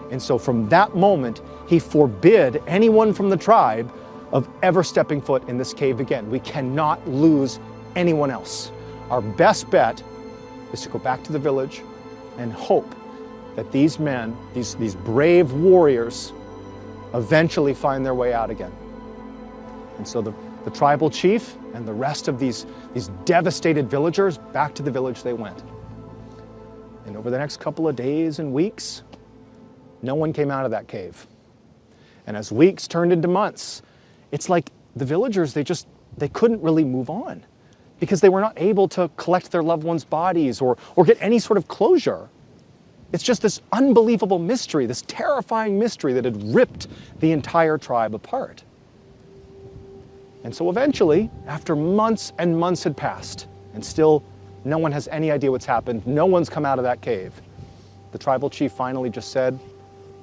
And so from that moment, he forbid anyone from the tribe of ever stepping foot in this cave again. We cannot lose anyone else. Our best bet is to go back to the village and hope that these men, these brave warriors, eventually find their way out again. And so the tribal chief and the rest of these devastated villagers, back to the village they went. And over the next couple of days and weeks, no one came out of that cave. And as weeks turned into months, it's like the villagers, they couldn't really move on because they were not able to collect their loved ones' bodies or get any sort of closure. It's just this unbelievable mystery, this terrifying mystery that had ripped the entire tribe apart. And so eventually, after months and months had passed, and still no one has any idea what's happened, no one's come out of that cave, the tribal chief finally just said,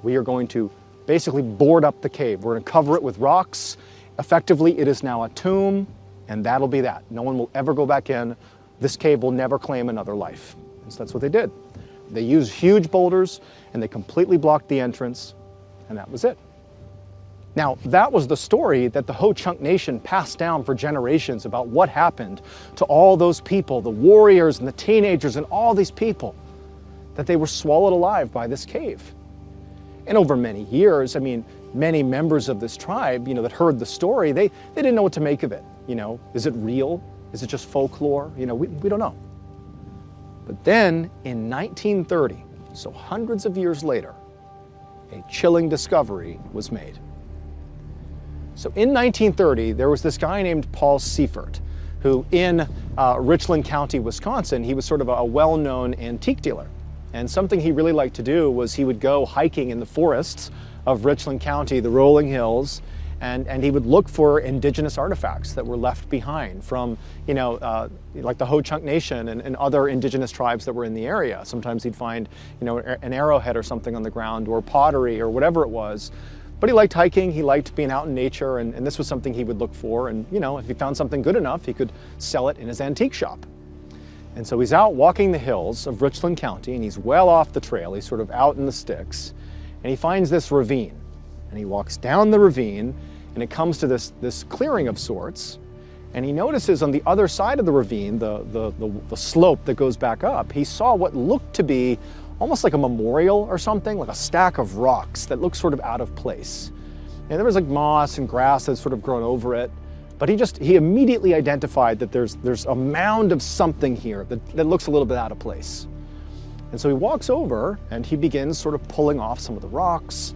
we are going to basically board up the cave. We're going to cover it with rocks. Effectively, it is now a tomb, and that'll be that. No one will ever go back in. This cave will never claim another life. And so that's what they did. They used huge boulders, and they completely blocked the entrance, and that was it. Now, that was the story that the Ho-Chunk Nation passed down for generations about what happened to all those people, the warriors and the teenagers and all these people, that they were swallowed alive by this cave. And over many years, many members of this tribe, that heard the story, they didn't know what to make of it. Is it real? Is it just folklore? We don't know. But then in 1930, so hundreds of years later, a chilling discovery was made. So in 1930, there was this guy named Paul Seifert, who in Richland County, Wisconsin, he was sort of a well-known antique dealer. And something he really liked to do was he would go hiking in the forests of Richland County, the rolling hills, and he would look for indigenous artifacts that were left behind from, like the Ho-Chunk Nation and other indigenous tribes that were in the area. Sometimes he'd find, an arrowhead or something on the ground or pottery or whatever it was. But he liked hiking, he liked being out in nature, and this was something he would look for. And, if he found something good enough, he could sell it in his antique shop. And so he's out walking the hills of Richland County, and he's well off the trail. He's sort of out in the sticks, and he finds this ravine. And he walks down the ravine, and it comes to this clearing of sorts. And he notices on the other side of the ravine, the slope that goes back up, he saw what looked to be almost like a memorial or something, like a stack of rocks that looked sort of out of place. And there was like moss and grass that had sort of grown over it. But he immediately identified that there's a mound of something here that looks a little bit out of place. And so he walks over and he begins sort of pulling off some of the rocks.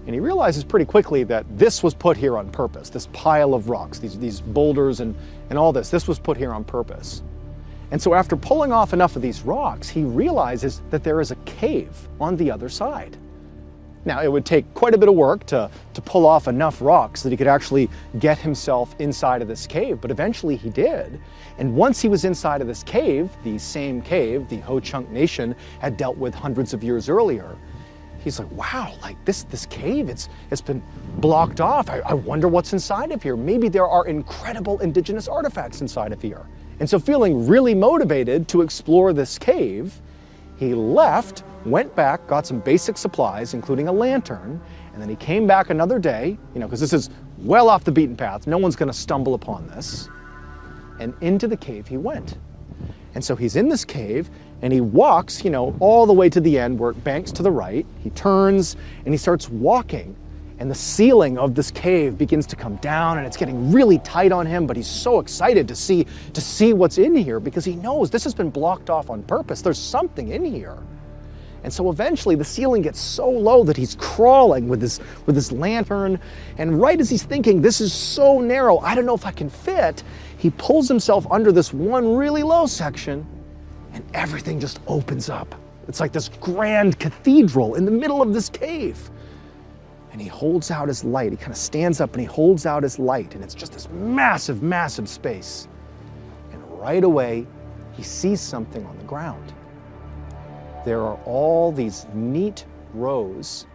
And he realizes pretty quickly that this was put here on purpose, this pile of rocks, these boulders and all this was put here on purpose. And so after pulling off enough of these rocks, he realizes that there is a cave on the other side. Now, it would take quite a bit of work to pull off enough rocks that he could actually get himself inside of this cave, but eventually he did. And once he was inside of this cave, the same cave the Ho-Chunk Nation had dealt with hundreds of years earlier, he's like, wow, like this cave, it's been blocked off. I wonder what's inside of here. Maybe there are incredible indigenous artifacts inside of here. And so feeling really motivated to explore this cave, he left, went back, got some basic supplies, including a lantern, and then he came back another day, because this is well off the beaten path. No one's going to stumble upon this. And into the cave he went. And so he's in this cave, and he walks, all the way to the end where it banks to the right. He turns, and he starts walking. And the ceiling of this cave begins to come down, and it's getting really tight on him, but he's so excited to see what's in here because he knows this has been blocked off on purpose. There's something in here. And so eventually the ceiling gets so low that he's crawling with this lantern, and right as he's thinking, this is so narrow, I don't know if I can fit, he pulls himself under this one really low section, and everything just opens up. It's like this grand cathedral in the middle of this cave. And he holds out his light. He kind of stands up and he holds out his light, and it's just this massive, massive space. And right away, he sees something on the ground. There are all these neat rows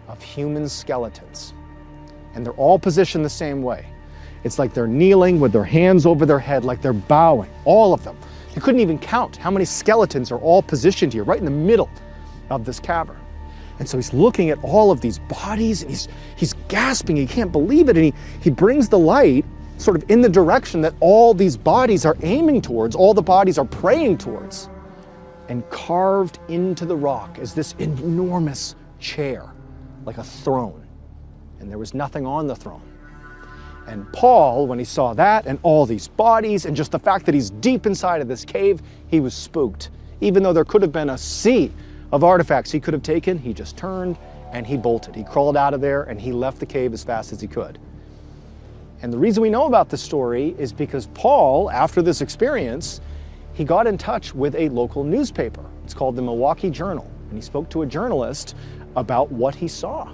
of human skeletons, and they're all positioned the same way. It's like they're kneeling with their hands over their head, like they're bowing, all of them. You couldn't even count how many skeletons are all positioned here, right in the middle of this cavern. And so he's looking at all of these bodies, and he's gasping, he can't believe it, and he brings the light sort of in the direction that all these bodies are aiming towards, all the bodies are praying towards. And carved into the rock is this enormous chair, like a throne. and there was nothing on the throne. And Paul, when he saw that and all these bodies and just the fact that he's deep inside of this cave, he was spooked. Even though there could have been a sea of artifacts he could have taken, he just turned and he bolted. He crawled out of there and he left the cave as fast as he could. And the reason we know about this story is because Paul, after this experience, he got in touch with a local newspaper. It's called the Milwaukee Journal. And he spoke to a journalist about what he saw.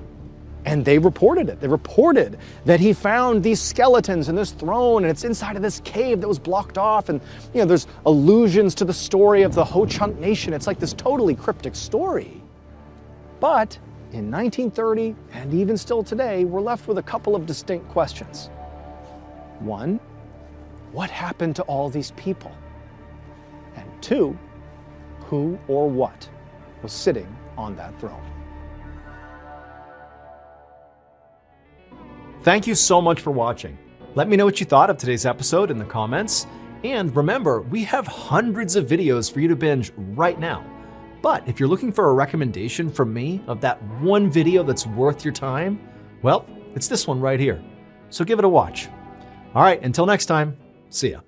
And they reported it. They reported that he found these skeletons in this throne, and it's inside of this cave that was blocked off. And there's allusions to the story of the Ho-Chunk Nation. It's like this totally cryptic story. But in 1930, and even still today, we're left with a couple of distinct questions. One, what happened to all these people? And two, who or what was sitting on that throne? Thank you so much for watching. Let me know what you thought of today's episode in the comments. And remember, we have hundreds of videos for you to binge right now. But if you're looking for a recommendation from me of that one video that's worth your time, well, it's this one right here. So give it a watch. All right, until next time, see ya.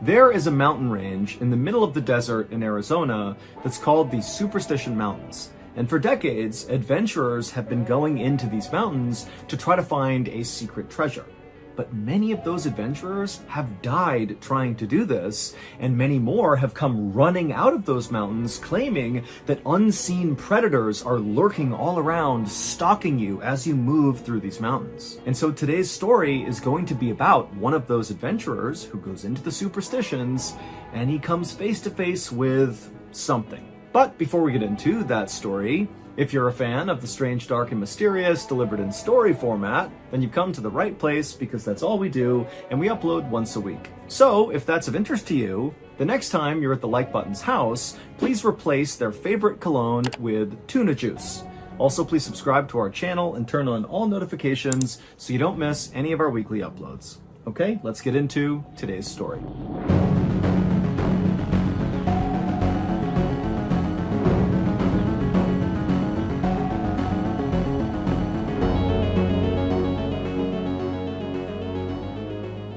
There is a mountain range in the middle of the desert in Arizona that's called the Superstition Mountains. And for decades, adventurers have been going into these mountains to try to find a secret treasure. But many of those adventurers have died trying to do this, and many more have come running out of those mountains claiming that unseen predators are lurking all around, stalking you as you move through these mountains. And so today's story is going to be about one of those adventurers who goes into the superstitions, and he comes face to face with something. But before we get into that story, if you're a fan of the strange, dark, and mysterious delivered in story format, then you've come to the right place because that's all we do, and we upload once a week. So if that's of interest to you, the next time you're at the Like Button's house, please replace their favorite cologne with tuna juice. Also, please subscribe to our channel and turn on all notifications so you don't miss any of our weekly uploads. Okay, let's get into today's story.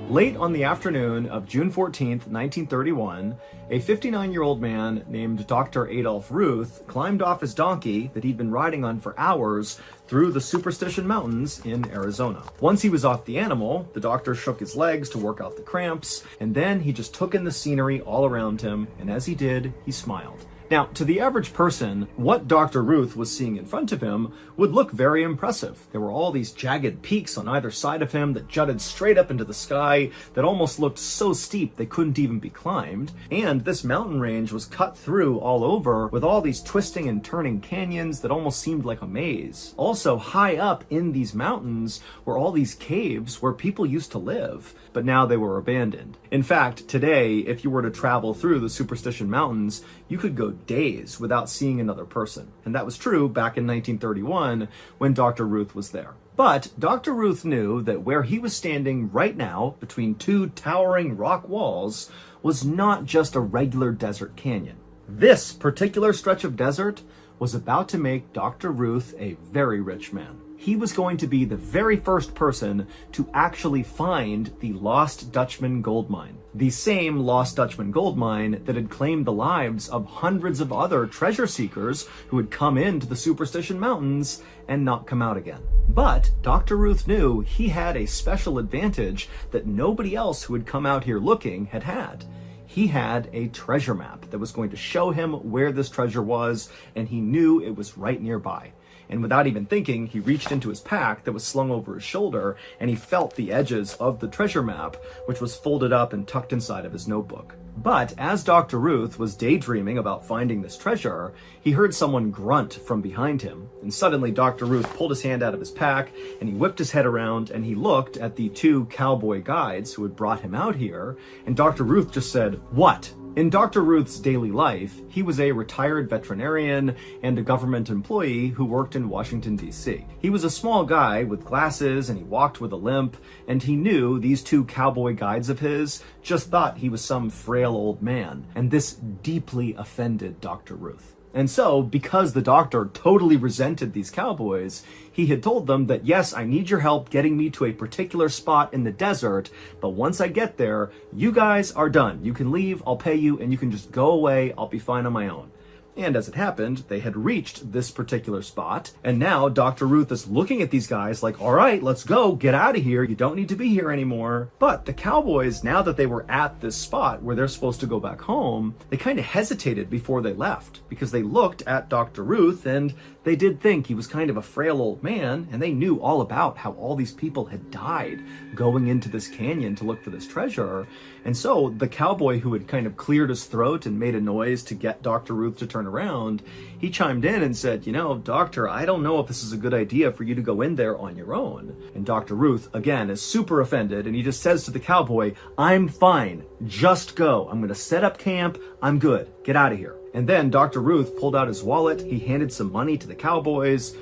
Late on the afternoon of June 14th, 1931, a 59-year-old man named Dr. Adolph Ruth climbed off his donkey that he'd been riding on for hours through the Superstition Mountains in Arizona. Once he was off the animal, the doctor shook his legs to work out the cramps, and then he just took in the scenery all around him, and as he did, he smiled. Now, to the average person, what Dr. Ruth was seeing in front of him would look very impressive. There were all these jagged peaks on either side of him that jutted straight up into the sky that almost looked so steep they couldn't even be climbed. And this mountain range was cut through all over with all these twisting and turning canyons that almost seemed like a maze. Also, high up in these mountains were all these caves where people used to live, but now they were abandoned. In fact, today, if you were to travel through the Superstition Mountains, you could go days without seeing another person. And that was true back in 1931 when Dr. Ruth was there. But Dr. Ruth knew that where he was standing right now, between two towering rock walls, was not just a regular desert canyon. This particular stretch of desert was about to make Dr. Ruth a very rich man. He was going to be the very first person to actually find the Lost Dutchman gold mine. The same Lost Dutchman gold mine that had claimed the lives of hundreds of other treasure seekers who had come into the Superstition Mountains and not come out again. But Dr. Ruth knew he had a special advantage that nobody else who had come out here looking had had. He had a treasure map that was going to show him where this treasure was, and he knew it was right nearby. And without even thinking, he reached into his pack that was slung over his shoulder, and he felt the edges of the treasure map, which was folded up and tucked inside of his notebook. But as Dr. Ruth was daydreaming about finding this treasure, he heard someone grunt from behind him. And suddenly Dr. Ruth pulled his hand out of his pack, and he whipped his head around, and he looked at the two cowboy guides who had brought him out here, and Dr. Ruth just said, "What?" In Dr. Ruth's daily life, he was a retired veterinarian and a government employee who worked in Washington, D.C. He was a small guy with glasses and he walked with a limp, and he knew these two cowboy guides of his just thought he was some frail old man, and this deeply offended Dr. Ruth. And so, because the doctor totally resented these cowboys, he had told them that, yes, I need your help getting me to a particular spot in the desert, but once I get there, you guys are done. You can leave, I'll pay you, and you can just go away. I'll be fine on my own. And as it happened, they had reached this particular spot, and now Dr. Ruth is looking at these guys like, all right, let's go, get out of here, you don't need to be here anymore. But the cowboys, now that they were at this spot where they're supposed to go back home, they kind of hesitated before they left, because they looked at Dr. Ruth and they did think he was kind of a frail old man, and they knew all about how all these people had died going into this canyon to look for this treasure. And so the cowboy who had kind of cleared his throat and made a noise to get Dr. Ruth to turn around, he chimed in and said, you know, doctor, I don't know if this is a good idea for you to go in there on your own. And Dr. Ruth, again, is super offended, and he just says to the cowboy, I'm fine, just go. I'm gonna set up camp, I'm good, get out of here. And then Dr. Ruth pulled out his wallet, he handed some money to the cowboys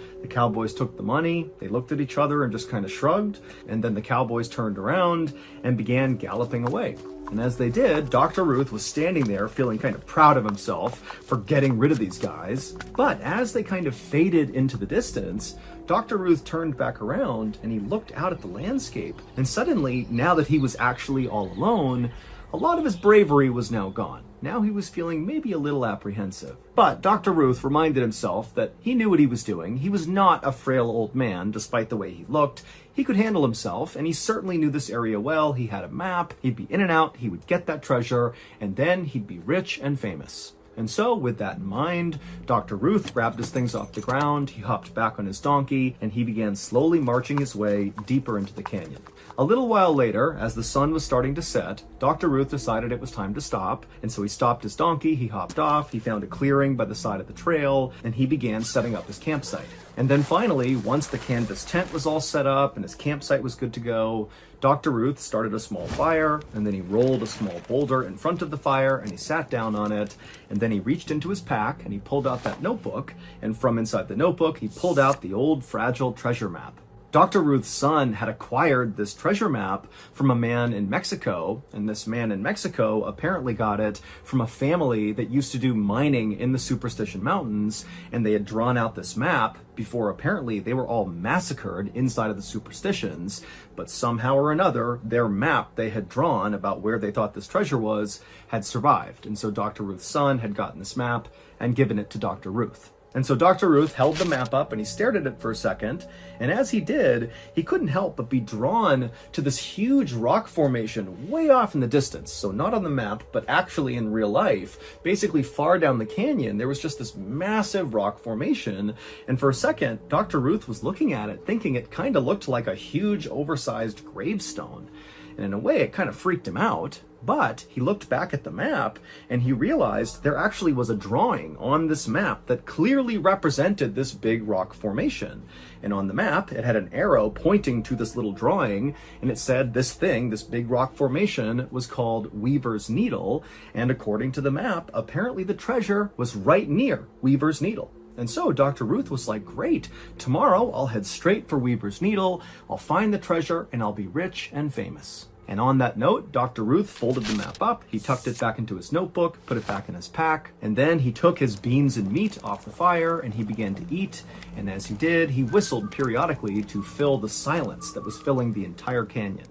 took the money, they looked at each other and just kind of shrugged, and then the cowboys turned around and began galloping away. And as they did, Dr. Ruth was standing there feeling kind of proud of himself for getting rid of these guys. But as they kind of faded into the distance, Dr. Ruth turned back around and he looked out at the landscape. And suddenly, now that he was actually all alone, a lot of his bravery was now gone. Now he was feeling maybe a little apprehensive. But Dr. Ruth reminded himself that he knew what he was doing. He was not a frail old man, despite the way he looked. He could handle himself, and he certainly knew this area well. He had a map, he'd be in and out, he would get that treasure, and then he'd be rich and famous. And so, with that in mind, Dr. Ruth grabbed his things off the ground, he hopped back on his donkey, and he began slowly marching his way deeper into the canyon. A little while later, as the sun was starting to set, Dr. Ruth decided it was time to stop, and so he stopped his donkey, he hopped off, he found a clearing by the side of the trail, and he began setting up his campsite. And then finally, once the canvas tent was all set up and his campsite was good to go, Dr. Ruth started a small fire, and then he rolled a small boulder in front of the fire and he sat down on it, and then he reached into his pack and he pulled out that notebook, and from inside the notebook he pulled out the old fragile treasure map. Dr. Ruth's son had acquired this treasure map from a man in Mexico, and this man in Mexico apparently got it from a family that used to do mining in the Superstition Mountains, and they had drawn out this map before apparently they were all massacred inside of the Superstitions, but somehow or another, their map they had drawn about where they thought this treasure was had survived, and so Dr. Ruth's son had gotten this map and given it to Dr. Ruth. And so Dr. Ruth held the map up and he stared at it for a second, and as he did, he couldn't help but be drawn to this huge rock formation way off in the distance. So not on the map, but actually in real life, basically far down the canyon, there was just this massive rock formation. And for a second, Dr. Ruth was looking at it, thinking it kind of looked like a huge oversized gravestone. And in a way, it kind of freaked him out. But he looked back at the map and he realized there actually was a drawing on this map that clearly represented this big rock formation. And on the map, it had an arrow pointing to this little drawing, and it said this thing, this big rock formation, was called Weaver's Needle. And according to the map, apparently the treasure was right near Weaver's Needle. And so Dr. Ruth was like, great, tomorrow I'll head straight for Weaver's Needle, I'll find the treasure, and I'll be rich and famous. And on that note, Dr. Ruth folded the map up, he tucked it back into his notebook, put it back in his pack, and then he took his beans and meat off the fire and he began to eat. And as he did, he whistled periodically to fill the silence that was filling the entire canyon.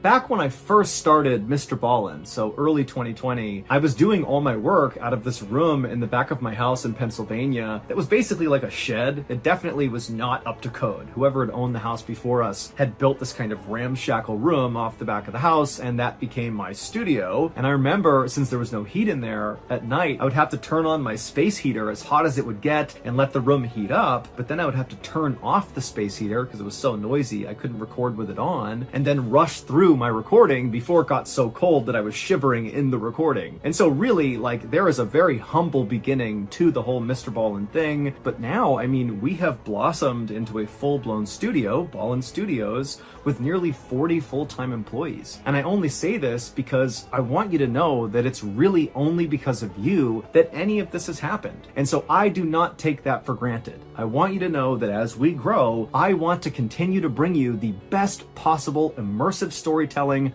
Back when I first started Mr. Ballin, so early 2020, I was doing all my work out of this room in the back of my house in Pennsylvania that was basically like a shed. It definitely was not up to code. Whoever had owned the house before us had built this kind of ramshackle room off the back of the house, and that became my studio. And I remember, since there was no heat in there, at night I would have to turn on my space heater as hot as it would get and let the room heat up, but then I would have to turn off the space heater because it was so noisy I couldn't record with it on, and then rush through my recording before it got so cold that I was shivering in the recording. And so really, like, there is a very humble beginning to the whole Mr. Ballin thing, but now, I mean, we have blossomed into a full-blown studio, Ballin Studios, with nearly 40 full-time employees. And I only say this because I want you to know that it's really only because of you that any of this has happened. And so I do not take that for granted. I want you to know that as we grow, I want to continue to bring you the best possible immersive storytelling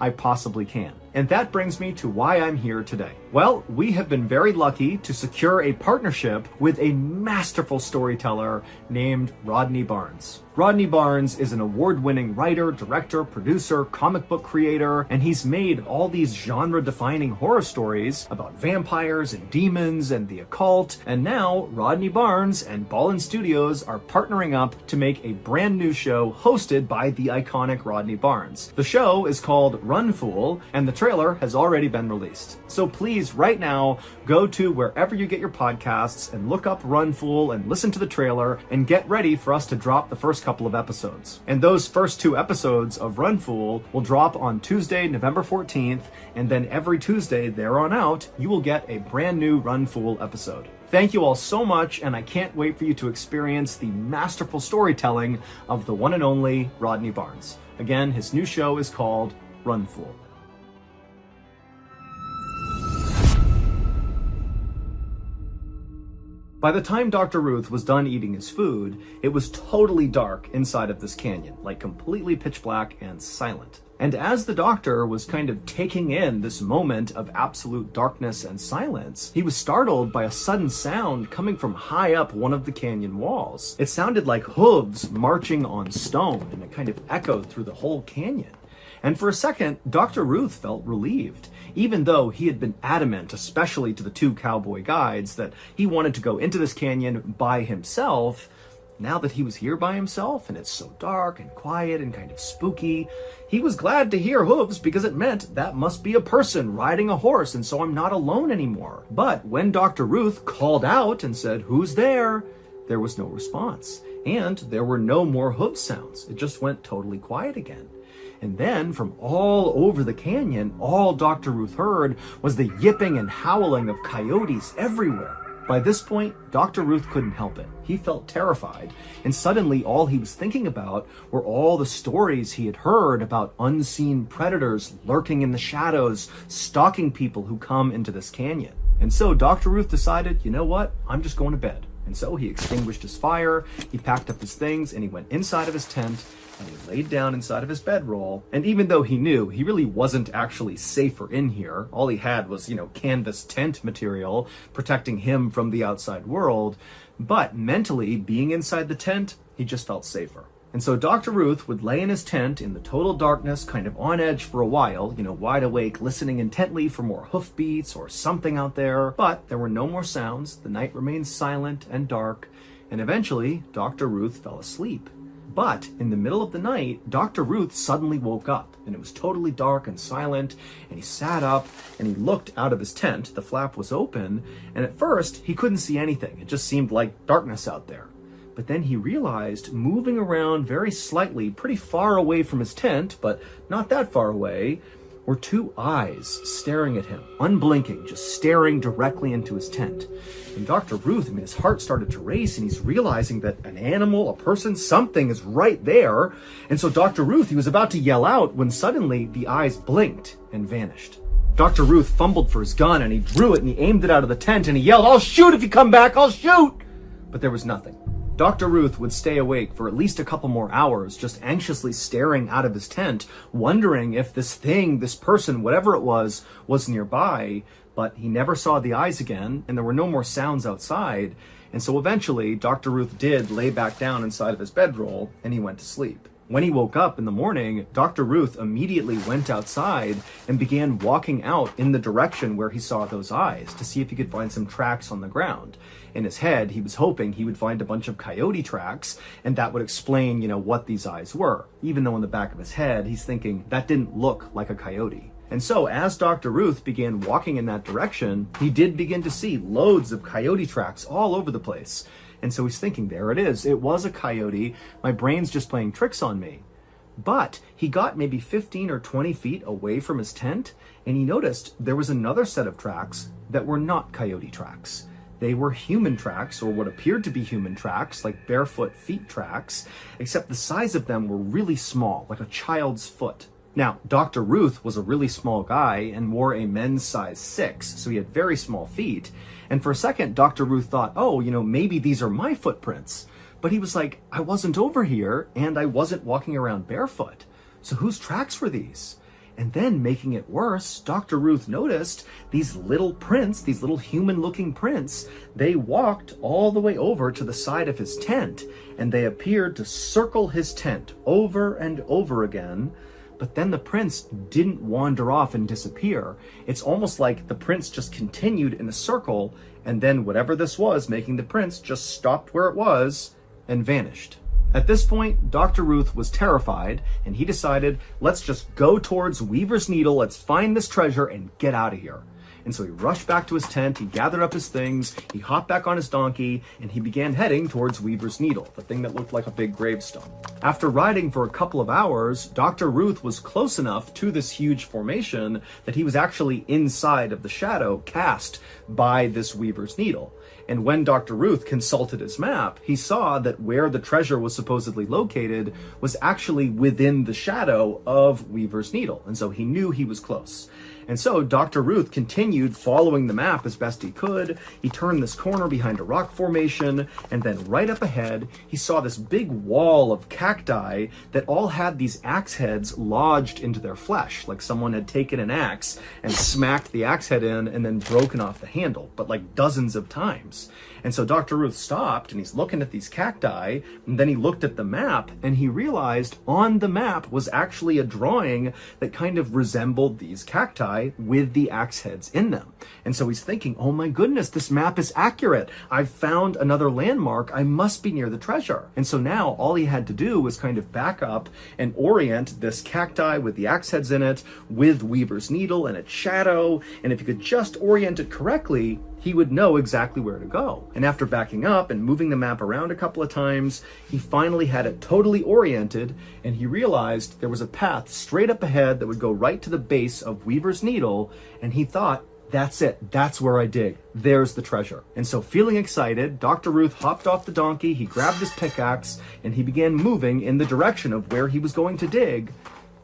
I possibly can. And that brings me to why I'm here today. Well, we have been very lucky to secure a partnership with a masterful storyteller named Rodney Barnes. Rodney Barnes is an award-winning writer, director, producer, comic book creator, and he's made all these genre-defining horror stories about vampires and demons and the occult. And now Rodney Barnes and Ballin Studios are partnering up to make a brand new show hosted by the iconic Rodney Barnes. The show is called Run Fool, and the trailer has already been released. So please, right now, go to wherever you get your podcasts and look up Run Fool and listen to the trailer and get ready for us to drop the first couple of episodes. And those first 2 episodes of Run Fool will drop on Tuesday, November 14th, and then every Tuesday there on out, you will get a brand new Run Fool episode. Thank you all so much, and I can't wait for you to experience the masterful storytelling of the one and only Rodney Barnes. Again, his new show is called Run Fool. By the time Dr. Ruth was done eating his food, it was totally dark inside of this canyon, like completely pitch black and silent. And as the doctor was kind of taking in this moment of absolute darkness and silence, he was startled by a sudden sound coming from high up one of the canyon walls. It sounded like hooves marching on stone, and it kind of echoed through the whole canyon. And for a second, Dr. Ruth felt relieved, even though he had been adamant, especially to the 2 cowboy guides, that he wanted to go into this canyon by himself. Now that he was here by himself, and it's so dark and quiet and kind of spooky, he was glad to hear hooves because it meant that must be a person riding a horse, and so I'm not alone anymore. But when Dr. Ruth called out and said, "Who's there?" there was no response, and there were no more hoof sounds. It just went totally quiet again. And then, from all over the canyon, all Dr. Ruth heard was the yipping and howling of coyotes everywhere. By this point, Dr. Ruth couldn't help it. He felt terrified, and suddenly all he was thinking about were all the stories he had heard about unseen predators lurking in the shadows, stalking people who come into this canyon. And so Dr. Ruth decided, you know what, I'm just going to bed. And so he extinguished his fire, he packed up his things, and he went inside of his tent, and he laid down inside of his bedroll. And even though he knew he really wasn't actually safer in here, all he had was, canvas tent material protecting him from the outside world, but mentally, being inside the tent, he just felt safer. And so Dr. Ruth would lay in his tent in the total darkness, kind of on edge for a while, wide awake, listening intently for more hoofbeats or something out there. But there were no more sounds, the night remained silent and dark, and eventually Dr. Ruth fell asleep. But in the middle of the night, Dr. Ruth suddenly woke up, and it was totally dark and silent, and he sat up, and he looked out of his tent. The flap was open, and at first, he couldn't see anything. It just seemed like darkness out there. But then he realized, moving around very slightly, pretty far away from his tent, but not that far away, were 2 eyes staring at him, unblinking, just staring directly into his tent. And Dr. Ruth, his heart started to race, and he's realizing that an animal, a person, something is right there. And so Dr. Ruth, he was about to yell out when suddenly the eyes blinked and vanished. Dr. Ruth fumbled for his gun, and he drew it, and he aimed it out of the tent, and he yelled, "I'll shoot if you come back, I'll shoot!" But there was nothing. Dr. Ruth would stay awake for at least a couple more hours, just anxiously staring out of his tent, wondering if this thing, this person, whatever it was nearby, but he never saw the eyes again, and there were no more sounds outside. And so eventually, Dr. Ruth did lay back down inside of his bedroll, and he went to sleep. When he woke up in the morning, Dr. Ruth immediately went outside and began walking out in the direction where he saw those eyes to see if he could find some tracks on the ground. In his head, he was hoping he would find a bunch of coyote tracks, and that would explain, what these eyes were. Even though in the back of his head, he's thinking that didn't look like a coyote. And so as Dr. Ruth began walking in that direction, he did begin to see loads of coyote tracks all over the place. And so he's thinking, there it is. It was a coyote. My brain's just playing tricks on me. But he got maybe 15 or 20 feet away from his tent, and he noticed there was another set of tracks that were not coyote tracks. They were human tracks, or what appeared to be human tracks, like barefoot feet tracks, except the size of them were really small, like a child's foot. Now, Dr. Ruth was a really small guy and wore a men's size 6, so he had very small feet. And for a second, Dr. Ruth thought, maybe these are my footprints. But he was like, I wasn't over here, and I wasn't walking around barefoot. So whose tracks were these? And then, making it worse, Dr. Ruth noticed these little prints, these little human-looking prints. They walked all the way over to the side of his tent, and they appeared to circle his tent over and over again. But then the prints didn't wander off and disappear. It's almost like the prints just continued in a circle, and then whatever this was making the prints just stopped where it was and vanished. At this point, Dr. Ruth was terrified, and he decided, let's just go towards Weaver's Needle, let's find this treasure and get out of here. And so he rushed back to his tent, he gathered up his things, he hopped back on his donkey, and he began heading towards Weaver's Needle, the thing that looked like a big gravestone. After riding for a couple of hours, Dr. Ruth was close enough to this huge formation that he was actually inside of the shadow cast by this Weaver's Needle. And when Dr. Ruth consulted his map, he saw that where the treasure was supposedly located was actually within the shadow of Weaver's Needle. And so he knew he was close. And so Dr. Ruth continued following the map as best he could. He turned this corner behind a rock formation, and then right up ahead, he saw this big wall of cacti that all had these axe heads lodged into their flesh, like someone had taken an axe and smacked the axe head in and then broken off the handle, but like dozens of times. And so Dr. Ruth stopped, and he's looking at these cacti, and then he looked at the map, and he realized on the map was actually a drawing that kind of resembled these cacti with the axe heads in them. And so he's thinking, oh my goodness, this map is accurate. I've found another landmark. I must be near the treasure. And so now all he had to do was kind of back up and orient this cacti with the axe heads in it, with Weaver's Needle and its shadow. And if he could just orient it correctly, he would know exactly where to go. And after backing up and moving the map around a couple of times, he finally had it totally oriented, and he realized there was a path straight up ahead that would go right to the base of Weaver's Needle, and he thought, that's it, that's where I dig. There's the treasure. And so feeling excited, Dr. Ruth hopped off the donkey, he grabbed his pickaxe, and he began moving in the direction of where he was going to dig.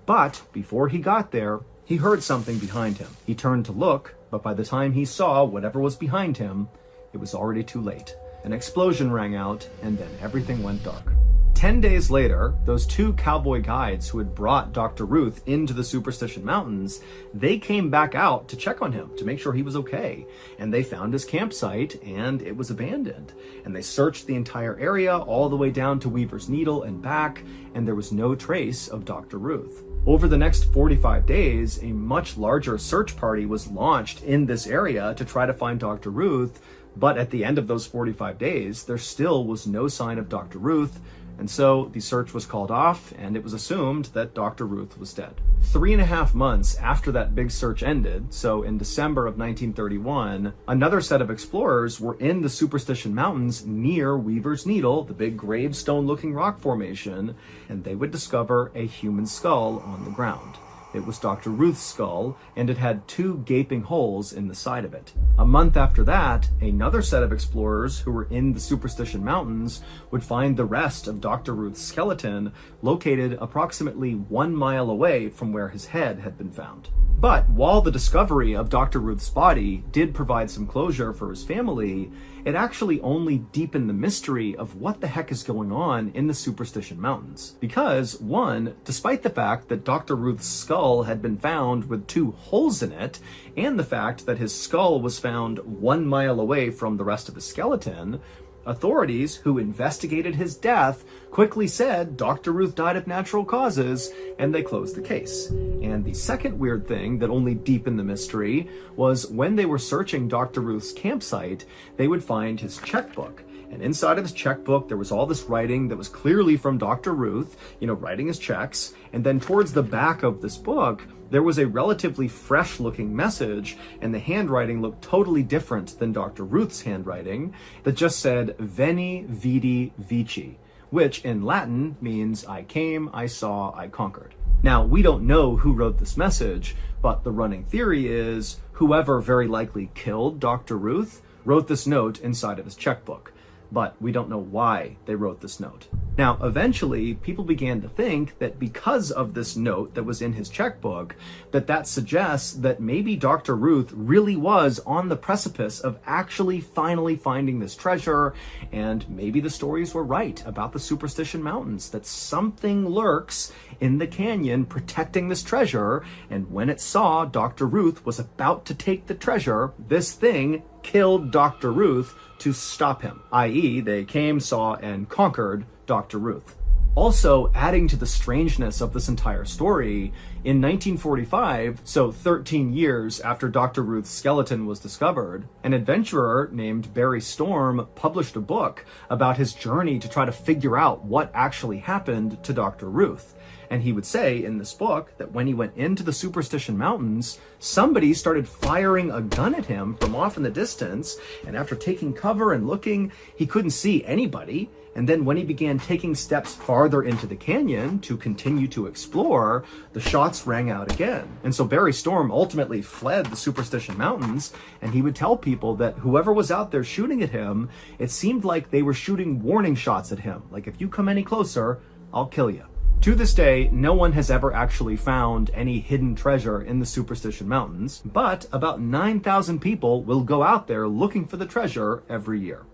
But before he got there, he heard something behind him. He turned to look, but by the time he saw whatever was behind him, it was already too late. An explosion rang out, and then everything went dark. 10 days later, those two cowboy guides who had brought Dr. Ruth into the Superstition Mountains, they came back out to check on him, to make sure he was okay. And they found his campsite, and it was abandoned. And they searched the entire area, all the way down to Weaver's Needle and back, and there was no trace of Dr. Ruth. Over the next 45 days, a much larger search party was launched in this area to try to find Dr. Ruth, but at the end of those 45 days, there still was no sign of Dr. Ruth, and so the search was called off, and it was assumed that Dr. Ruth was dead. 3.5 months after that big search ended, so in December of 1931, another set of explorers were in the Superstition Mountains near Weaver's Needle, the big gravestone-looking rock formation, and they would discover a human skull on the ground. It was Dr. Ruth's skull, and it had 2 gaping holes in the side of it. A month after that, another set of explorers who were in the Superstition Mountains would find the rest of Dr. Ruth's skeleton located approximately 1 mile away from where his head had been found. But while the discovery of Dr. Ruth's body did provide some closure for his family, it actually only deepened the mystery of what the heck is going on in the Superstition Mountains. Because, one, despite the fact that Dr. Ruth's skull had been found with 2 holes in it, and the fact that his skull was found 1 mile away from the rest of his skeleton, authorities who investigated his death quickly said Dr. Ruth died of natural causes, and they closed the case. And the second weird thing that only deepened the mystery was when they were searching Dr. Ruth's campsite, they would find his checkbook. And inside of his checkbook, there was all this writing that was clearly from Dr. Ruth, writing his checks. And then towards the back of this book, there was a relatively fresh-looking message, and the handwriting looked totally different than Dr. Ruth's handwriting, that just said, Veni, Vidi, Vici, which in Latin means I came, I saw, I conquered. Now, we don't know who wrote this message, but the running theory is whoever very likely killed Dr. Ruth wrote this note inside of his checkbook. but we don't know why they wrote this note. Now, eventually, people began to think that because of this note that was in his checkbook, that suggests that maybe Dr. Ruth really was on the precipice of actually finally finding this treasure, and maybe the stories were right about the Superstition Mountains, that something lurks in the canyon protecting this treasure, and when it saw Dr. Ruth was about to take the treasure, this thing killed Dr. Ruth to stop him, i.e. they came, saw, and conquered Dr. Ruth. Also, adding to the strangeness of this entire story, in 1945, so 13 years after Dr. Ruth's skeleton was discovered, an adventurer named Barry Storm published a book about his journey to try to figure out what actually happened to Dr. Ruth. And he would say in this book that when he went into the Superstition Mountains, somebody started firing a gun at him from off in the distance, and after taking cover and looking, he couldn't see anybody. And then when he began taking steps farther into the canyon to continue to explore, the shots rang out again. And so Barry Storm ultimately fled the Superstition Mountains, and he would tell people that whoever was out there shooting at him, it seemed like they were shooting warning shots at him. Like, if you come any closer, I'll kill you. To this day, no one has ever actually found any hidden treasure in the Superstition Mountains, but about 9,000 people will go out there looking for the treasure every year.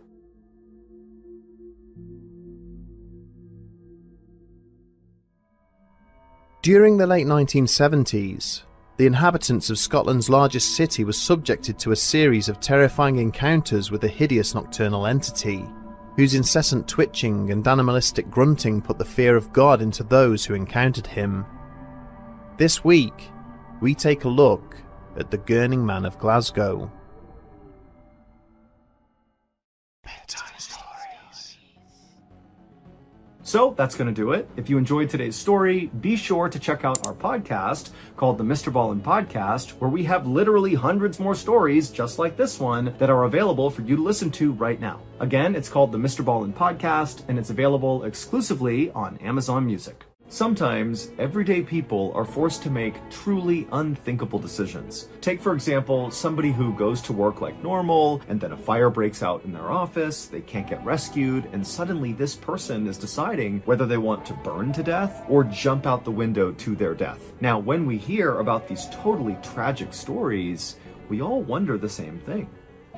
During the late 1970s, the inhabitants of Scotland's largest city were subjected to a series of terrifying encounters with a hideous nocturnal entity, whose incessant twitching and animalistic grunting put the fear of God into those who encountered him. This week, we take a look at the Gurning Man of Glasgow. So that's going to do it. If you enjoyed today's story, be sure to check out our podcast called the Mr. Ballin Podcast, where we have literally hundreds more stories just like this one that are available for you to listen to right now. Again, it's called the Mr. Ballin Podcast, and it's available exclusively on Amazon Music. Sometimes, everyday people are forced to make truly unthinkable decisions. Take, for example, somebody who goes to work like normal, and then a fire breaks out in their office, they can't get rescued, and suddenly this person is deciding whether they want to burn to death or jump out the window to their death. Now, when we hear about these totally tragic stories, we all wonder the same thing.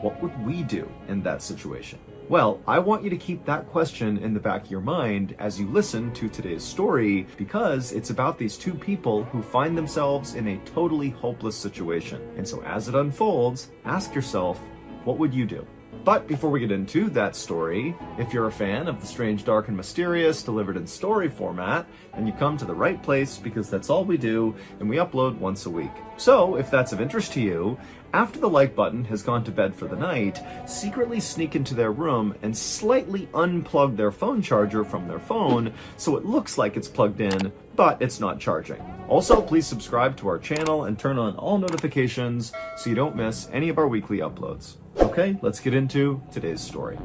What would we do in that situation? Well, I want you to keep that question in the back of your mind as you listen to today's story, because it's about these two people who find themselves in a totally hopeless situation. And so as it unfolds, ask yourself, what would you do? But before we get into that story, if you're a fan of the strange, dark, and mysterious delivered in story format, then you come to the right place, because that's all we do, and we upload once a week. So if that's of interest to you, after the like button has gone to bed for the night, secretly sneak into their room and slightly unplug their phone charger from their phone so it looks like it's plugged in, but it's not charging. Also, please subscribe to our channel and turn on all notifications so you don't miss any of our weekly uploads. Okay, let's get into today's story.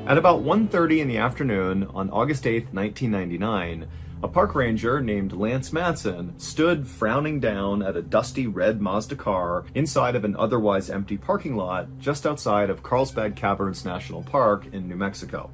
At about 1:30 in the afternoon on August 8th, 1999, a park ranger named Lance Matson stood frowning down at a dusty red Mazda car inside of an otherwise empty parking lot just outside of Carlsbad Caverns National Park in New Mexico.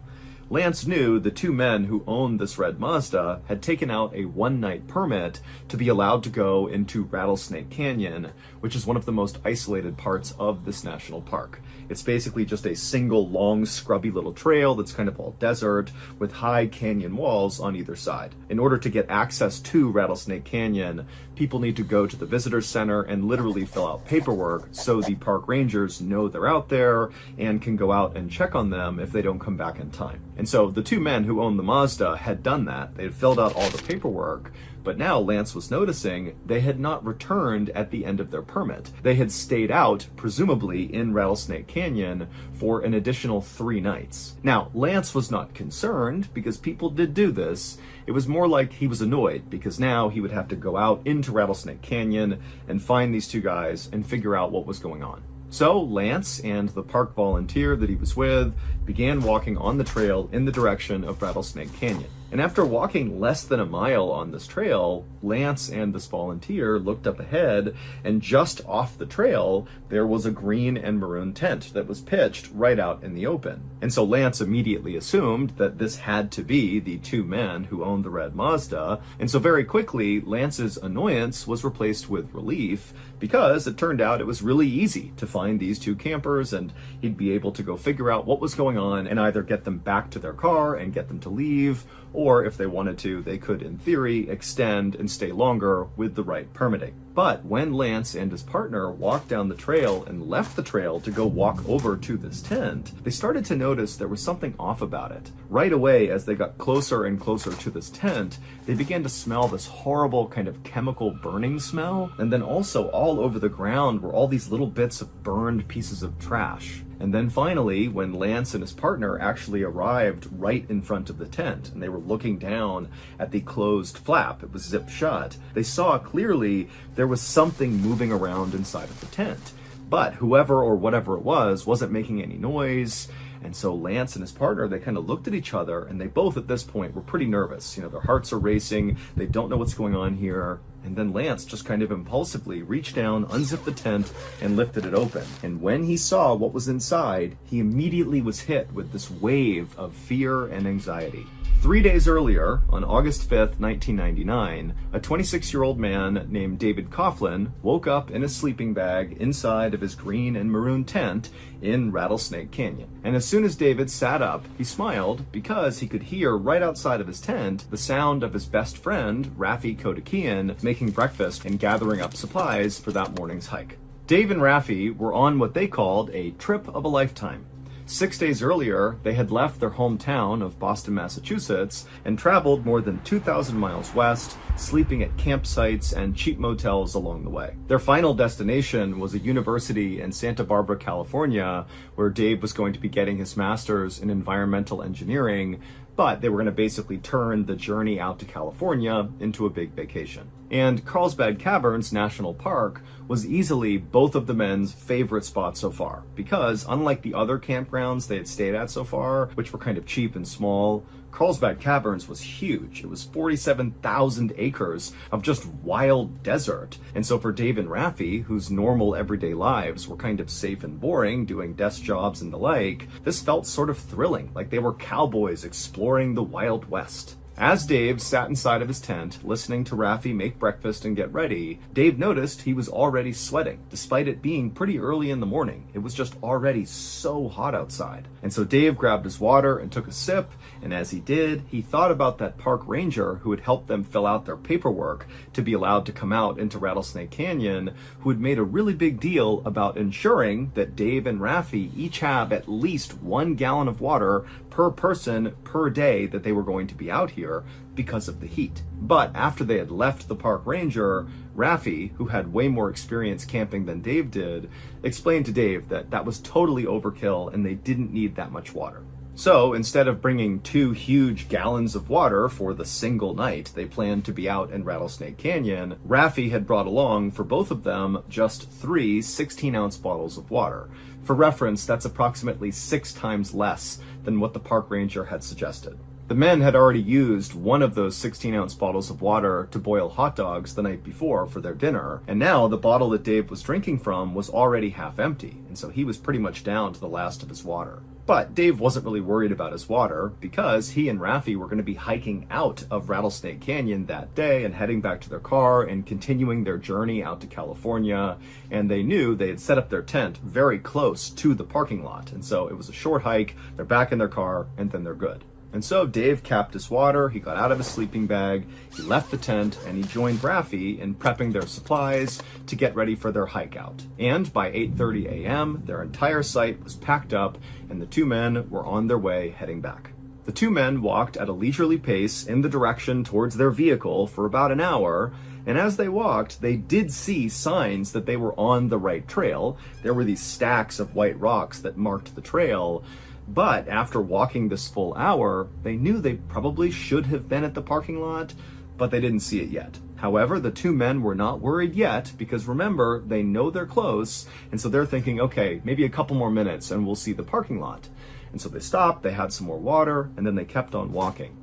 Lance knew the two men who owned this red Mazda had taken out a one-night permit to be allowed to go into Rattlesnake Canyon, which is one of the most isolated parts of this national park. It's basically just a single long, scrubby little trail that's kind of all desert with high canyon walls on either side. In order to get access to Rattlesnake Canyon, people need to go to the visitor center and literally fill out paperwork so the park rangers know they're out there and can go out and check on them if they don't come back in time. And so the two men who owned the Mazda had done that. They had filled out all the paperwork, but now Lance was noticing they had not returned at the end of their permit. They had stayed out, presumably in Rattlesnake Canyon, for an additional 3 nights. Now, Lance was not concerned because people did do this. It was more like he was annoyed because now he would have to go out into Rattlesnake Canyon and find these two guys and figure out what was going on. So Lance and the park volunteer that he was with began walking on the trail in the direction of Rattlesnake Canyon. And after walking less than a mile on this trail, Lance and this volunteer looked up ahead, and just off the trail, there was a green and maroon tent that was pitched right out in the open. And so Lance immediately assumed that this had to be the two men who owned the red Mazda. And so very quickly, Lance's annoyance was replaced with relief, because it turned out it was really easy to find these two campers, and he'd be able to go figure out what was going on and either get them back to their car and get them to leave, or if they wanted to, they could, in theory, extend and stay longer with the right permitting. But when Lance and his partner walked down the trail and left the trail to go walk over to this tent, they started to notice there was something off about it. Right away, as they got closer and closer to this tent, they began to smell this horrible kind of chemical burning smell, and then also all over the ground were all these little bits of burned pieces of trash. And then finally, when Lance and his partner actually arrived right in front of the tent, and they were looking down at the closed flap, it was zipped shut, they saw clearly there was something moving around inside of the tent. But whoever or whatever it was wasn't making any noise. And so Lance and his partner, they kind of looked at each other, and they both at this point were pretty nervous. You know, their hearts are racing. They don't know what's going on here. And then Lance just kind of impulsively reached down, unzipped the tent, and lifted it open. And when he saw what was inside, he immediately was hit with this wave of fear and anxiety. 3 days earlier, on August 5th, 1999, a 26-year-old man named David Coughlin woke up in a sleeping bag inside of his green and maroon tent in Rattlesnake Canyon. And as soon as David sat up, he smiled because he could hear right outside of his tent the sound of his best friend, Rafi Kodakian, making breakfast and gathering up supplies for that morning's hike. Dave and Rafi were on what they called a trip of a lifetime. 6 days earlier, they had left their hometown of Boston, Massachusetts, and traveled more than 2,000 miles west, sleeping at campsites and cheap motels along the way. Their final destination was a university in Santa Barbara, California, where Dave was going to be getting his master's in environmental engineering, but they were going to basically turn the journey out to California into a big vacation. And Carlsbad Caverns National Park was easily both of the men's favorite spots so far, because unlike the other campgrounds they had stayed at so far, which were kind of cheap and small, Carlsbad Caverns was huge. It was 47,000 acres of just wild desert. And so for Dave and Rafi, whose normal everyday lives were kind of safe and boring, doing desk jobs and the like, this felt sort of thrilling, like they were cowboys exploring the Wild West. As Dave sat inside of his tent, listening to Rafi make breakfast and get ready, Dave noticed he was already sweating, despite it being pretty early in the morning. It was just already so hot outside. And so Dave grabbed his water and took a sip, and as he did, he thought about that park ranger who had helped them fill out their paperwork to be allowed to come out into Rattlesnake Canyon, who had made a really big deal about ensuring that Dave and Rafi each have at least 1 gallon of water per person per day that they were going to be out here because of the heat. But after they had left the park ranger, Rafi, who had way more experience camping than Dave did, explained to Dave that that was totally overkill and they didn't need that much water. So instead of bringing 2 huge gallons of water for the single night they planned to be out in Rattlesnake Canyon, Rafi had brought along for both of them just 3 16-ounce bottles of water. For reference, that's approximately 6 times less than what the park ranger had suggested. The men had already used one of those 16-ounce bottles of water to boil hot dogs the night before for their dinner, and now the bottle that Dave was drinking from was already half empty, and so he was pretty much down to the last of his water. But Dave wasn't really worried about his water, because he and Rafi were going to be hiking out of Rattlesnake Canyon that day and heading back to their car and continuing their journey out to California, and they knew they had set up their tent very close to the parking lot, and so it was a short hike, they're back in their car, and then they're good. And so Dave capped his water, he got out of his sleeping bag, he left the tent, and he joined Rafi in prepping their supplies to get ready for their hike out. And by 8:30 a.m., their entire site was packed up, and the 2 men were on their way heading back. The 2 men walked at a leisurely pace in the direction towards their vehicle for about an hour, and as they walked, they did see signs that they were on the right trail. There were these stacks of white rocks that marked the trail. But after walking this full hour, they knew they probably should have been at the parking lot, but they didn't see it yet. However, the two men were not worried yet because remember, they know they're close, and so they're thinking, okay, maybe a couple more minutes and we'll see the parking lot. And so they stopped, they had some more water, and then they kept on walking.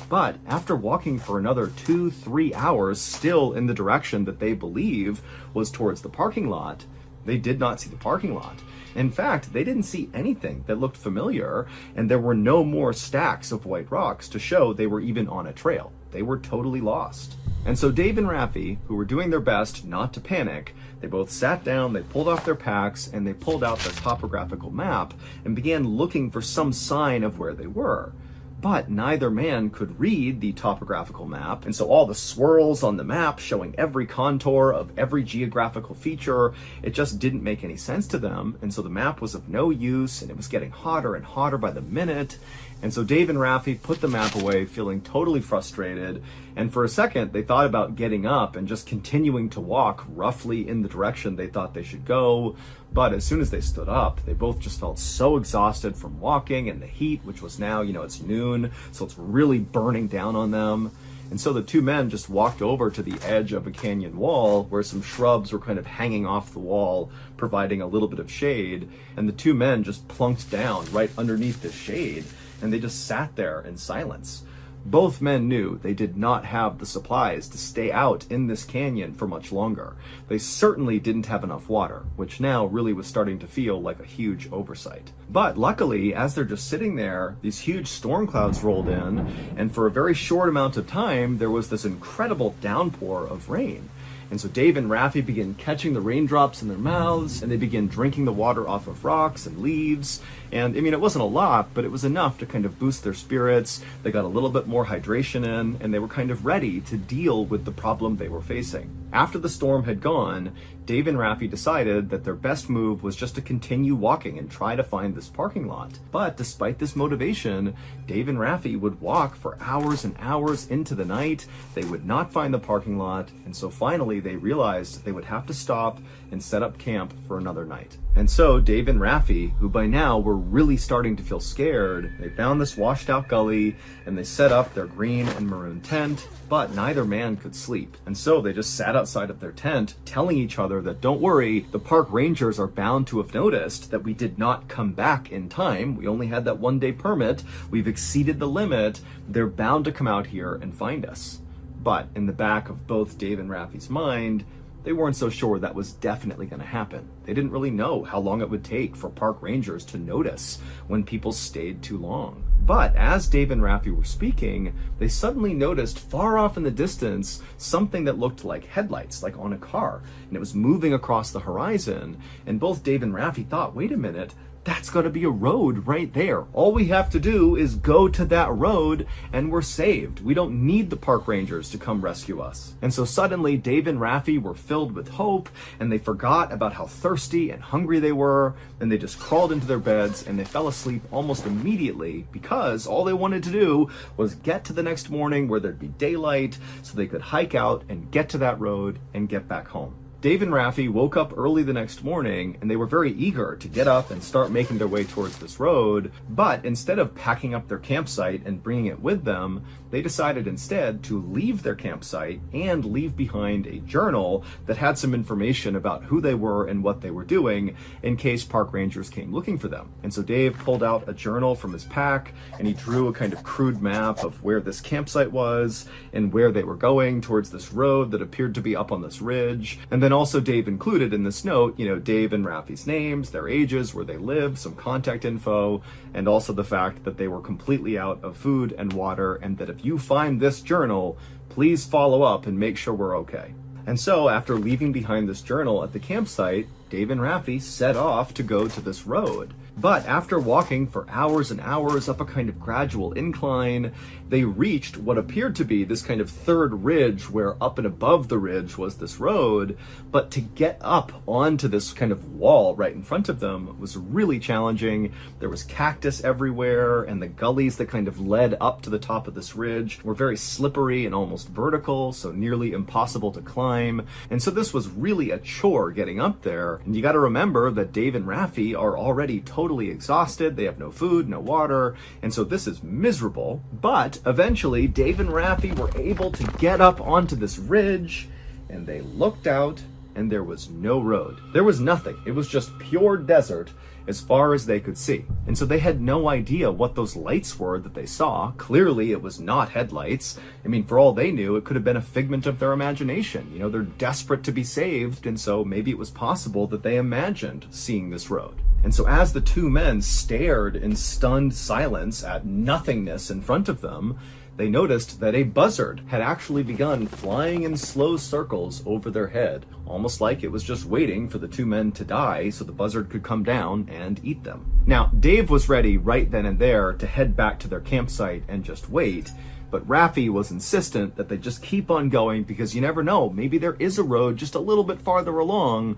But after walking for another 2-3 hours, still in the direction that they believe was towards the parking lot, they did not see the parking lot. In fact, they didn't see anything that looked familiar, and there were no more stacks of white rocks to show they were even on a trail. They were totally lost. And so Dave and Raffi, who were doing their best not to panic, they both sat down, they pulled off their packs, and they pulled out their topographical map and began looking for some sign of where they were. But neither man could read the topographical map, and so all the swirls on the map showing every contour of every geographical feature, it just didn't make any sense to them, and so the map was of no use, and it was getting hotter and hotter by the minute. And so Dave and Raffi put the map away, feeling totally frustrated, and for a second they thought about getting up and just continuing to walk roughly in the direction they thought they should go. But as soon as they stood up, they both just felt so exhausted from walking and the heat, which was now, it's noon, so it's really burning down on them. And so the two men just walked over to the edge of a canyon wall where some shrubs were kind of hanging off the wall, providing a little bit of shade. And the two men just plunked down right underneath the shade, and they just sat there in silence. Both men knew they did not have the supplies to stay out in this canyon for much longer. They certainly didn't have enough water, which now really was starting to feel like a huge oversight. But luckily, as they're just sitting there, these huge storm clouds rolled in, and for a very short amount of time, there was this incredible downpour of rain. And so Dave and Raffi began catching the raindrops in their mouths, and they began drinking the water off of rocks and leaves. And it wasn't a lot, but it was enough to kind of boost their spirits. They got a little bit more hydration in, and they were kind of ready to deal with the problem they were facing. After the storm had gone, Dave and Raffi decided that their best move was just to continue walking and try to find this parking lot. But despite this motivation, Dave and Raffi would walk for hours and hours into the night. They would not find the parking lot, and so finally they realized they would have to stop and set up camp for another night. And so Dave and Raffi, who by now were really starting to feel scared, they found this washed out gully and they set up their green and maroon tent, but neither man could sleep. And so they just sat outside of their tent, telling each other that don't worry, the park rangers are bound to have noticed that we did not come back in time. We only had that 1-day permit. We've exceeded the limit. They're bound to come out here and find us. But in the back of both Dave and Raffi's mind, they weren't so sure that was definitely going to happen. They didn't really know how long it would take for park rangers to notice when people stayed too long. But as Dave and Raffi were speaking, they suddenly noticed far off in the distance something that looked like headlights, like on a car, and it was moving across the horizon. And both Dave and Raffi thought, wait a minute, that's going to be a road right there. All we have to do is go to that road and we're saved. We don't need the park rangers to come rescue us. And so suddenly Dave and Raffi were filled with hope, and they forgot about how thirsty and hungry they were, and they just crawled into their beds and they fell asleep almost immediately because all they wanted to do was get to the next morning where there'd be daylight so they could hike out and get to that road and get back home. Dave and Raffi woke up early the next morning, and they were very eager to get up and start making their way towards this road, but instead of packing up their campsite and bringing it with them, they decided instead to leave their campsite and leave behind a journal that had some information about who they were and what they were doing in case park rangers came looking for them. And so Dave pulled out a journal from his pack, and he drew a kind of crude map of where this campsite was and where they were going towards this road that appeared to be up on this ridge. And then also Dave included in this note, Dave and Raffi's names, their ages, where they lived, some contact info, and also the fact that they were completely out of food and water, and that if you find this journal, please follow up and make sure we're okay. And so after leaving behind this journal at the campsite, Dave and Raffi set off to go to this road. But after walking for hours and hours up a kind of gradual incline, they reached what appeared to be this kind of third ridge where up and above the ridge was this road. But to get up onto this kind of wall right in front of them was really challenging. There was cactus everywhere, and the gullies that kind of led up to the top of this ridge were very slippery and almost vertical, so nearly impossible to climb. And so this was really a chore getting up there. And you got to remember that Dave and Raffi are already totally exhausted. They have no food, no water, and so this is miserable. But eventually, Dave and Raffi were able to get up onto this ridge, and they looked out, and there was no road. There was nothing. It was just pure desert as far as they could see. And so they had no idea what those lights were that they saw. Clearly, it was not headlights. I mean, for all they knew, it could have been a figment of their imagination. You know, they're desperate to be saved, and so maybe it was possible that they imagined seeing this road. And so as the two men stared in stunned silence at nothingness in front of them, they noticed that a buzzard had actually begun flying in slow circles over their head, almost like it was just waiting for the two men to die so the buzzard could come down and eat them. Now, Dave was ready right then and there to head back to their campsite and just wait, but Raffi was insistent that they just keep on going because you never know, maybe there is a road just a little bit farther along.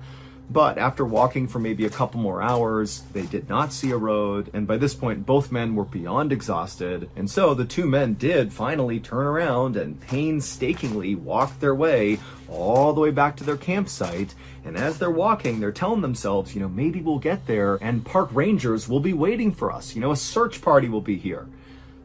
But after walking for maybe a couple more hours, they did not see a road, and by this point both men were beyond exhausted, and so the two men did finally turn around and painstakingly walk their way all the way back to their campsite. And as they're walking, they're telling themselves, you know, maybe we'll get there and park rangers will be waiting for us, you know, a search party will be here.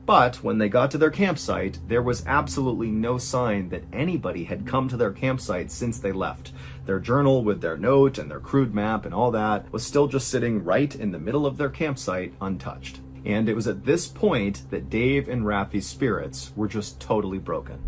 But when they got to their campsite, there was absolutely no sign that anybody had come to their campsite since they left. Their journal with their note and their crude map and all that was still just sitting right in the middle of their campsite, untouched. And it was at this point that Dave and Raffi's spirits were just totally broken.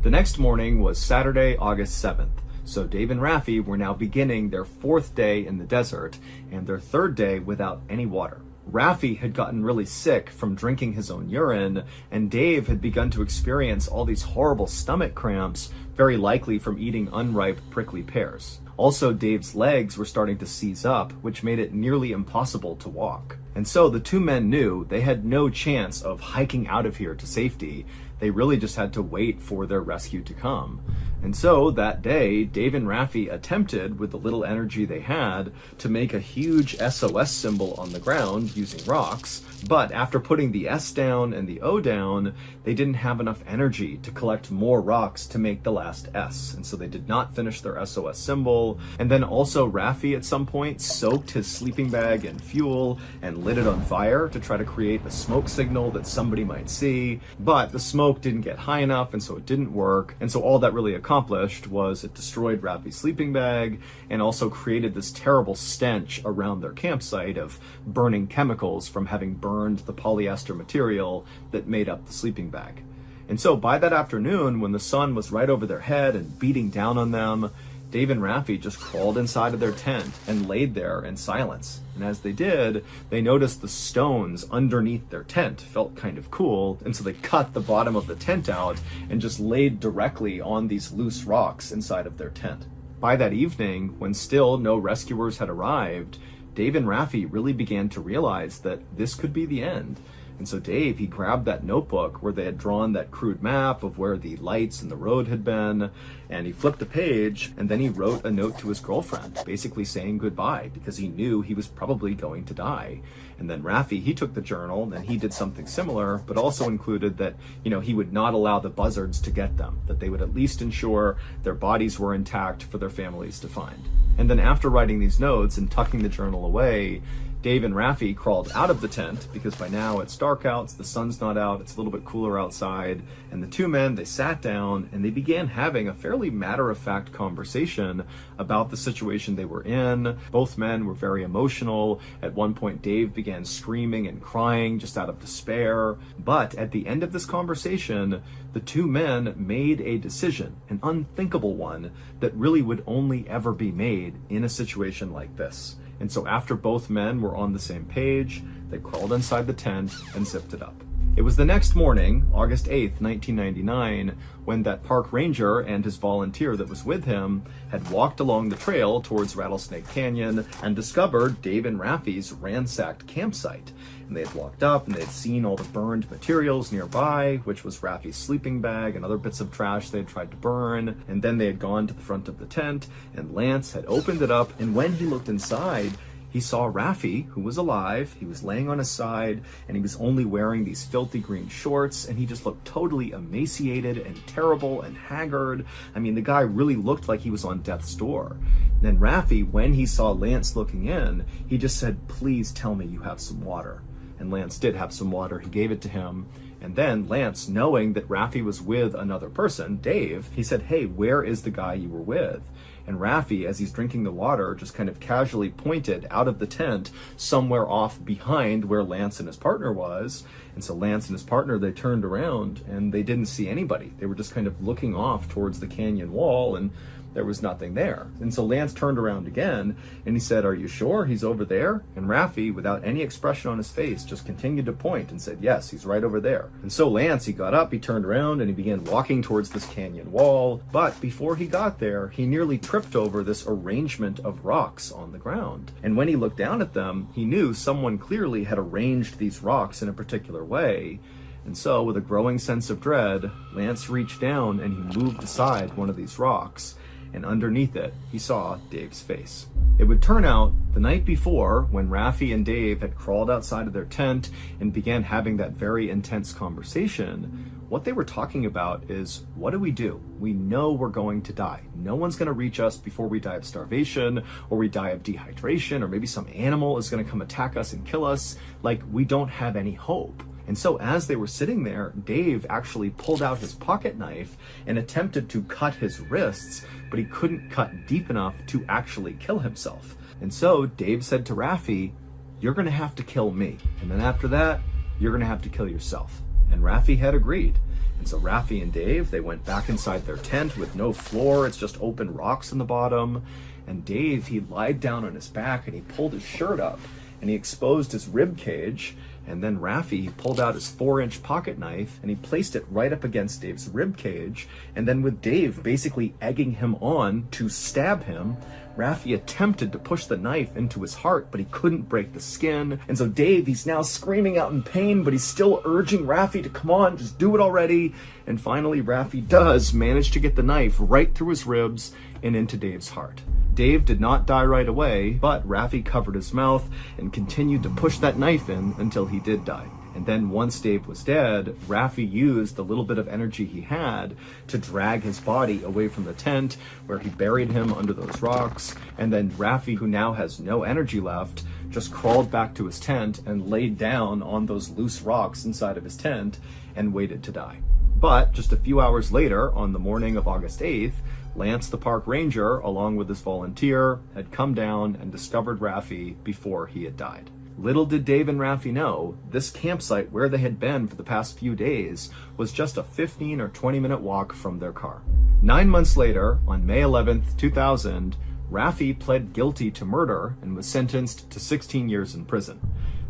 The next morning was Saturday, August 7th. So Dave and Raffi were now beginning their fourth day in the desert and their third day without any water. Raffi had gotten really sick from drinking his own urine, and Dave had begun to experience all these horrible stomach cramps, very likely from eating unripe prickly pears. Also, Dave's legs were starting to seize up, which made it nearly impossible to walk. And so the two men knew they had no chance of hiking out of here to safety. They really just had to wait for their rescue to come. And so that day, Dave and Raffi attempted, with the little energy they had, to make a huge SOS symbol on the ground using rocks. But after putting the S down and the O down, they didn't have enough energy to collect more rocks to make the last S. And so they did not finish their SOS symbol. And then also Raffi at some point soaked his sleeping bag in fuel and lit it on fire to try to create a smoke signal that somebody might see. But the smoke didn't get high enough, and so it didn't work. And so all that really accomplished was it destroyed Raffi's sleeping bag and also created this terrible stench around their campsite of burning chemicals from having burned the polyester material that made up the sleeping bag. And so by that afternoon, when the sun was right over their head and beating down on them, Dave and Raffi just crawled inside of their tent and laid there in silence. And as they did, they noticed the stones underneath their tent felt kind of cool, and so they cut the bottom of the tent out and just laid directly on these loose rocks inside of their tent. By that evening, when still no rescuers had arrived, Dave and Raffi really began to realize that this could be the end. And so Dave, he grabbed that notebook where they had drawn that crude map of where the lights and the road had been, and he flipped the page, and then he wrote a note to his girlfriend, basically saying goodbye, because he knew he was probably going to die. And then Raffi, he took the journal, and he did something similar, but also included that, he would not allow the buzzards to get them, that they would at least ensure their bodies were intact for their families to find. And then after writing these notes and tucking the journal away, Dave and Raffi crawled out of the tent because by now it's dark out, the sun's not out, it's a little bit cooler outside, and the two men, they sat down and they began having a fairly matter-of-fact conversation about the situation they were in. Both men were very emotional. At one point, Dave began screaming and crying just out of despair. But at the end of this conversation, the two men made a decision, an unthinkable one, that really would only ever be made in a situation like this. And so after both men were on the same page, they crawled inside the tent and zipped it up. It was the next morning, August 8th, 1999, when that park ranger and his volunteer that was with him had walked along the trail towards Rattlesnake Canyon and discovered Dave and Raffi's ransacked campsite. And they had walked up and they had seen all the burned materials nearby, which was Raffi's sleeping bag and other bits of trash they had tried to burn. And then they had gone to the front of the tent, and Lance had opened it up, and when he looked inside, he saw Raffi, who was alive. He was laying on his side, and he was only wearing these filthy green shorts, and he just looked totally emaciated and terrible and haggard. I mean, the guy really looked like he was on death's door. And then Raffi, when he saw Lance looking in, he just said, "Please tell me you have some water." And Lance did have some water. He gave it to him. And then Lance, knowing that Raffi was with another person, Dave, he said, "Hey, where is the guy you were with?" And Raffi, as he's drinking the water, just kind of casually pointed out of the tent somewhere off behind where Lance and his partner was. And so Lance and his partner, they turned around and they didn't see anybody. They were just kind of looking off towards the canyon wall, and there was nothing there. And so Lance turned around again and he said, "Are you sure he's over there?" And Raffi, without any expression on his face, just continued to point and said, "Yes, he's right over there." And so Lance, he got up, he turned around, and he began walking towards this canyon wall. But before he got there, he nearly tripped over this arrangement of rocks on the ground. And when he looked down at them, he knew someone clearly had arranged these rocks in a particular way. And so, with a growing sense of dread, Lance reached down and he moved aside one of these rocks. And underneath it, he saw Dave's face. It would turn out, the night before, when Raffi and Dave had crawled outside of their tent and began having that very intense conversation, what they were talking about is, what do? We know we're going to die. No one's going to reach us before we die of starvation, or we die of dehydration, or maybe some animal is going to come attack us and kill us. Like, we don't have any hope. And so as they were sitting there, Dave actually pulled out his pocket knife and attempted to cut his wrists, but he couldn't cut deep enough to actually kill himself. And so Dave said to Raffi, "You're going to have to kill me. And then after that, you're going to have to kill yourself." And Raffi had agreed. And so Raffi and Dave, they went back inside their tent with no floor. It's just open rocks in the bottom. And Dave, he lied down on his back and he pulled his shirt up and he exposed his rib cage. And then Raffi pulled out his 4-inch pocket knife and he placed it right up against Dave's rib cage. And then with Dave basically egging him on to stab him, Raffi attempted to push the knife into his heart, but he couldn't break the skin. And so Dave, he's now screaming out in pain, but he's still urging Raffi to come on, just do it already. And finally, Raffi does manage to get the knife right through his ribs and into Dave's heart. Dave did not die right away, but Raffi covered his mouth and continued to push that knife in until he did die. And then once Dave was dead, Raffi used the little bit of energy he had to drag his body away from the tent, where he buried him under those rocks. And then Raffi, who now has no energy left, just crawled back to his tent and laid down on those loose rocks inside of his tent and waited to die. But just a few hours later, on the morning of August 8th, Lance the park ranger, along with his volunteer, had come down and discovered Raffi before he had died. Little did Dave and Raffi know, this campsite where they had been for the past few days was just a 15 or 20-minute walk from their car. 9 months later, on May 11th, 2000, Raffi pled guilty to murder and was sentenced to 16 years in prison.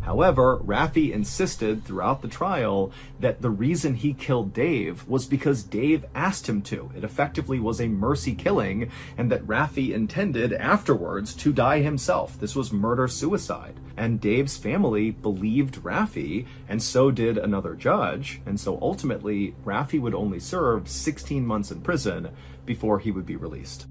However, Raffi insisted throughout the trial that the reason he killed Dave was because Dave asked him to. It effectively was a mercy killing, and that Raffi intended afterwards to die himself. This was murder-suicide. And Dave's family believed Raffi, and so did another judge. And so ultimately, Raffi would only serve 16 months in prison before he would be released.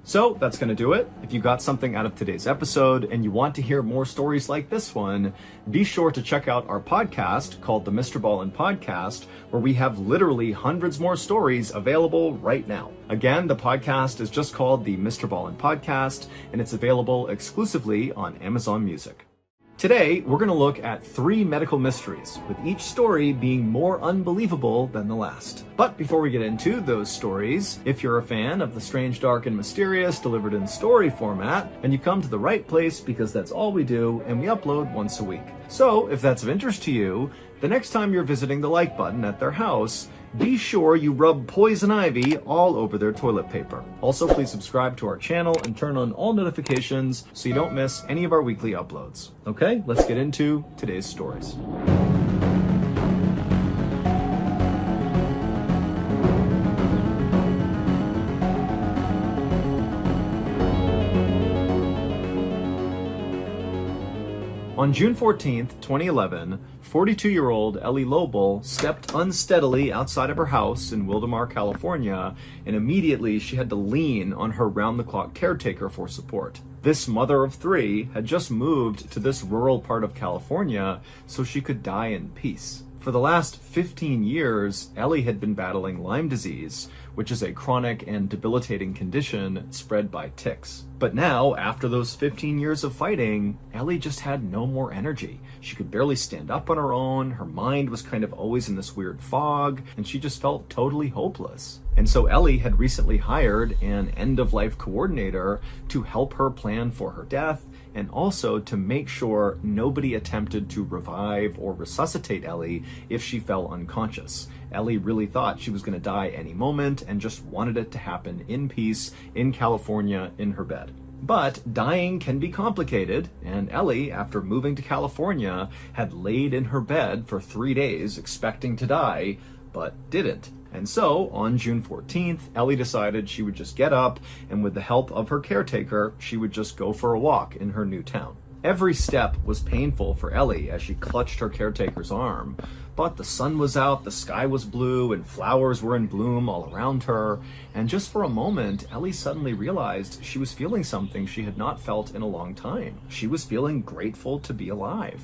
So that's going to do it. If you got something out of today's episode and you want to hear more stories like this one, be sure to check out our podcast called the Mr. Ballin Podcast, where we have literally hundreds more stories available right now. Again, the podcast is just called the Mr. Ballin Podcast, and it's available exclusively on Amazon Music. Today, we're going to look at 3 medical mysteries, with each story being more unbelievable than the last. But before we get into those stories, if you're a fan of the strange, dark, and mysterious delivered in story format, then you've come to the right place, because that's all we do, and we upload once a week. So, if that's of interest to you, the next time you're visiting the like button at their house, be sure you rub poison ivy all over their toilet paper. Also, please subscribe to our channel and turn on all notifications so you don't miss any of our weekly uploads. Okay, let's get into today's stories. On June 14th, 2011, 42-year-old Ellie Lobel stepped unsteadily outside of her house in Wildomar, California, and immediately she had to lean on her round-the-clock caretaker for support. This mother of three had just moved to this rural part of California so she could die in peace. For the last 15 years, Ellie had been battling Lyme disease, which is a chronic and debilitating condition spread by ticks. But now, after those 15 years of fighting, Ellie just had no more energy. She could barely stand up on her own, her mind was kind of always in this weird fog, and she just felt totally hopeless. And so Ellie had recently hired an end-of-life coordinator to help her plan for her death, and also to make sure nobody attempted to revive or resuscitate Ellie if she fell unconscious. Ellie really thought she was going to die any moment and just wanted it to happen in peace in California in her bed. But dying can be complicated, and Ellie, after moving to California, had laid in her bed for 3 days expecting to die, but didn't. And so, on June 14th, Ellie decided she would just get up, and with the help of her caretaker, she would just go for a walk in her new town. Every step was painful for Ellie as she clutched her caretaker's arm, but the sun was out, the sky was blue, and flowers were in bloom all around her, and just for a moment, Ellie suddenly realized she was feeling something she had not felt in a long time. She was feeling grateful to be alive.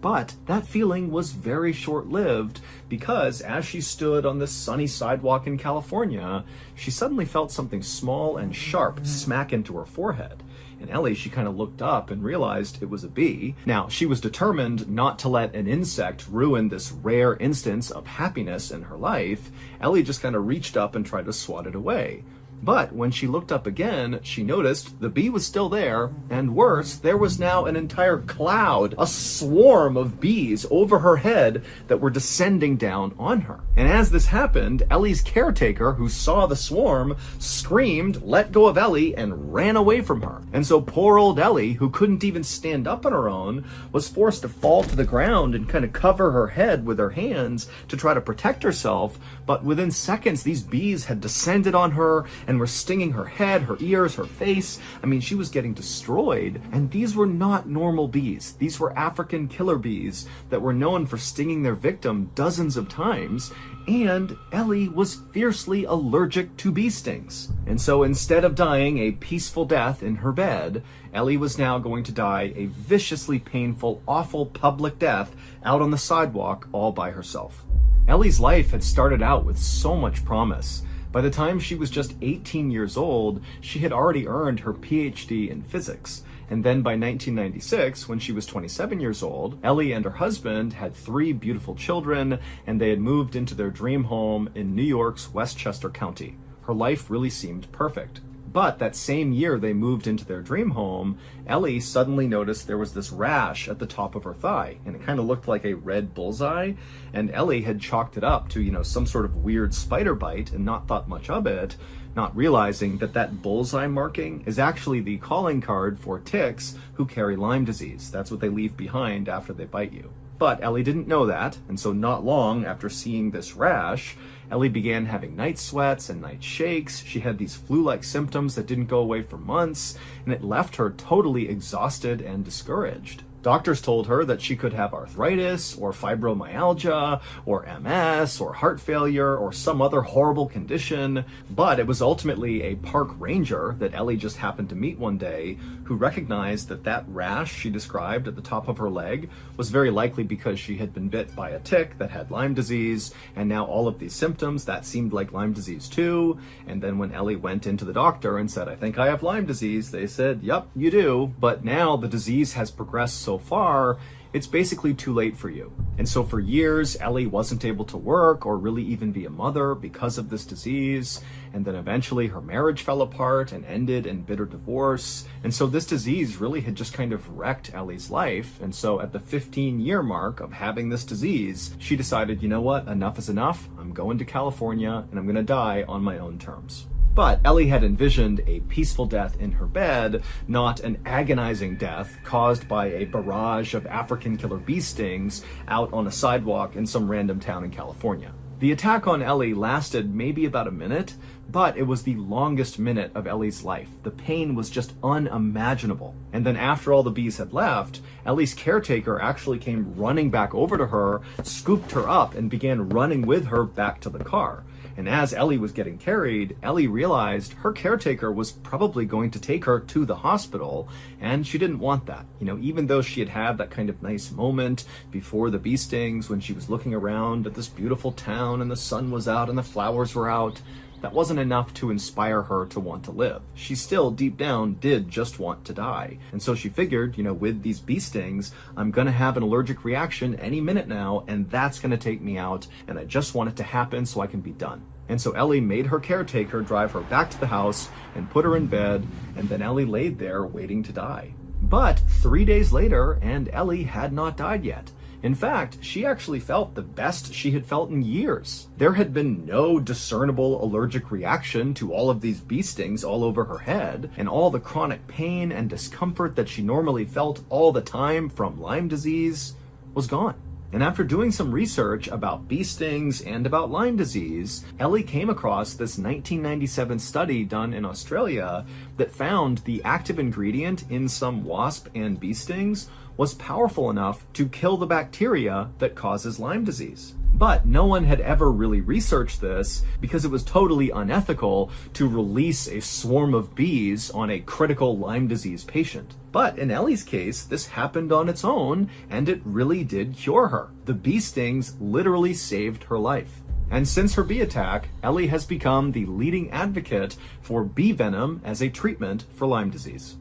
But that feeling was very short-lived because as she stood on this sunny sidewalk in California, she suddenly felt something small and sharp smack into her forehead. And Ellie, she kind of looked up and realized it was a bee. Now, she was determined not to let an insect ruin this rare instance of happiness in her life. Ellie just kind of reached up and tried to swat it away. But when she looked up again, she noticed the bee was still there, and worse, there was now an entire cloud, a swarm of bees over her head that were descending down on her. And as this happened, Ellie's caretaker, who saw the swarm, screamed, let go of Ellie, and ran away from her. And so poor old Ellie, who couldn't even stand up on her own, was forced to fall to the ground and kind of cover her head with her hands to try to protect herself. But within seconds, these bees had descended on her and were stinging her head, her ears, her face. I mean, she was getting destroyed. And these were not normal bees. These were African killer bees that were known for stinging their victim dozens of times. And Ellie was fiercely allergic to bee stings. And so instead of dying a peaceful death in her bed, Ellie was now going to die a viciously painful, awful public death out on the sidewalk all by herself. Ellie's life had started out with so much promise. By the time she was just 18 years old, she had already earned her PhD in physics. And then by 1996, when she was 27 years old, Ellie and her husband had 3 beautiful children, and they had moved into their dream home in New York's Westchester County. Her life really seemed perfect. But that same year they moved into their dream home, Ellie suddenly noticed there was this rash at the top of her thigh, and it kind of looked like a red bullseye, and Ellie had chalked it up to, some sort of weird spider bite and not thought much of it, not realizing that that bullseye marking is actually the calling card for ticks who carry Lyme disease. That's what they leave behind after they bite you. But Ellie didn't know that, and so not long after seeing this rash, Ellie began having night sweats and night shakes. She had these flu-like symptoms that didn't go away for months, and it left her totally exhausted and discouraged. Doctors told her that she could have arthritis, or fibromyalgia, or MS, or heart failure, or some other horrible condition, but it was ultimately a park ranger that Ellie just happened to meet one day who recognized that that rash she described at the top of her leg was very likely because she had been bit by a tick that had Lyme disease, and now all of these symptoms, that seemed like Lyme disease too. And then when Ellie went into the doctor and said, I think I have Lyme disease, they said, yep, you do, but now the disease has progressed so far, it's basically too late for you. And so for years, Ellie wasn't able to work or really even be a mother because of this disease. And then eventually her marriage fell apart and ended in bitter divorce. And so this disease really had just kind of wrecked Ellie's life. And so at the 15-year mark of having this disease, she decided, you know what, enough is enough. I'm going to California and I'm going to die on my own terms. But Ellie had envisioned a peaceful death in her bed, not an agonizing death caused by a barrage of African killer bee stings out on a sidewalk in some random town in California. The attack on Ellie lasted maybe about a minute, but it was the longest minute of Ellie's life. The pain was just unimaginable. And then after all the bees had left, Ellie's caretaker actually came running back over to her, scooped her up, and began running with her back to the car. And as Ellie was getting carried, Ellie realized her caretaker was probably going to take her to the hospital, and she didn't want that. Even though she had had that kind of nice moment before the bee stings when she was looking around at this beautiful town and the sun was out and the flowers were out, that wasn't enough to inspire her to want to live. She still, deep down, did just want to die. And so she figured, with these bee stings, I'm gonna have an allergic reaction any minute now, and that's gonna take me out, and I just want it to happen so I can be done. And so Ellie made her caretaker drive her back to the house and put her in bed, and then Ellie laid there waiting to die. But 3 days later, and Ellie had not died yet. In fact, she actually felt the best she had felt in years. There had been no discernible allergic reaction to all of these bee stings all over her head, and all the chronic pain and discomfort that she normally felt all the time from Lyme disease was gone. And after doing some research about bee stings and about Lyme disease, Ellie came across this 1997 study done in Australia that found the active ingredient in some wasp and bee stings was powerful enough to kill the bacteria that causes Lyme disease. But no one had ever really researched this because it was totally unethical to release a swarm of bees on a critical Lyme disease patient. But in Ellie's case, this happened on its own, and it really did cure her. The bee stings literally saved her life. And since her bee attack, Ellie has become the leading advocate for bee venom as a treatment for Lyme disease.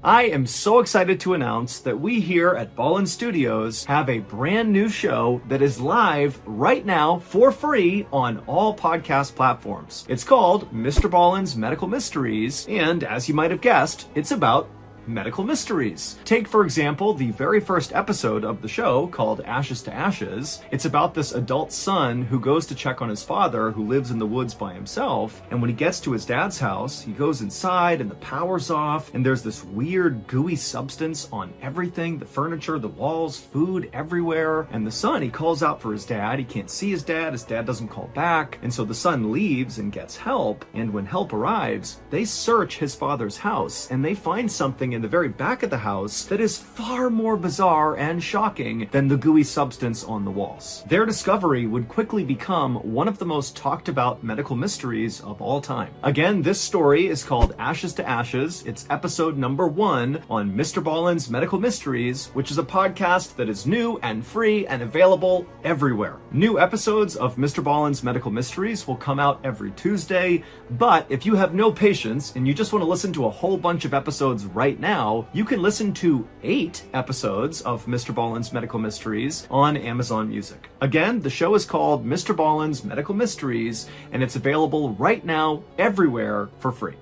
I am so excited to announce that we here at Ballin Studios have a brand new show that is live right now for free on all podcast platforms. It's called Mr. Ballin's Medical Mysteries, and as you might have guessed, it's about medical mysteries. Take, for example, the very first episode of the show called Ashes to Ashes. It's about this adult son who goes to check on his father who lives in the woods by himself. And when he gets to his dad's house, he goes inside and the power's off and there's this weird gooey substance on everything, the furniture, the walls, food everywhere. And the son, he calls out for his dad. He can't see his dad doesn't call back. And so the son leaves and gets help. And when help arrives, they search his father's house and they find something in the very back of the house that is far more bizarre and shocking than the gooey substance on the walls. Their discovery would quickly become one of the most talked about medical mysteries of all time. Again, this story is called Ashes to Ashes. It's episode number 1 on Mr. Ballin's Medical Mysteries, which is a podcast that is new and free and available everywhere. New episodes of Mr. Ballin's Medical Mysteries will come out every Tuesday, but if you have no patience and you just want to listen to a whole bunch of episodes right now, you can listen to 8 episodes of Mr. Ballin's Medical Mysteries on Amazon Music. Again, the show is called Mr. Ballin's Medical Mysteries, and it's available right now everywhere for free.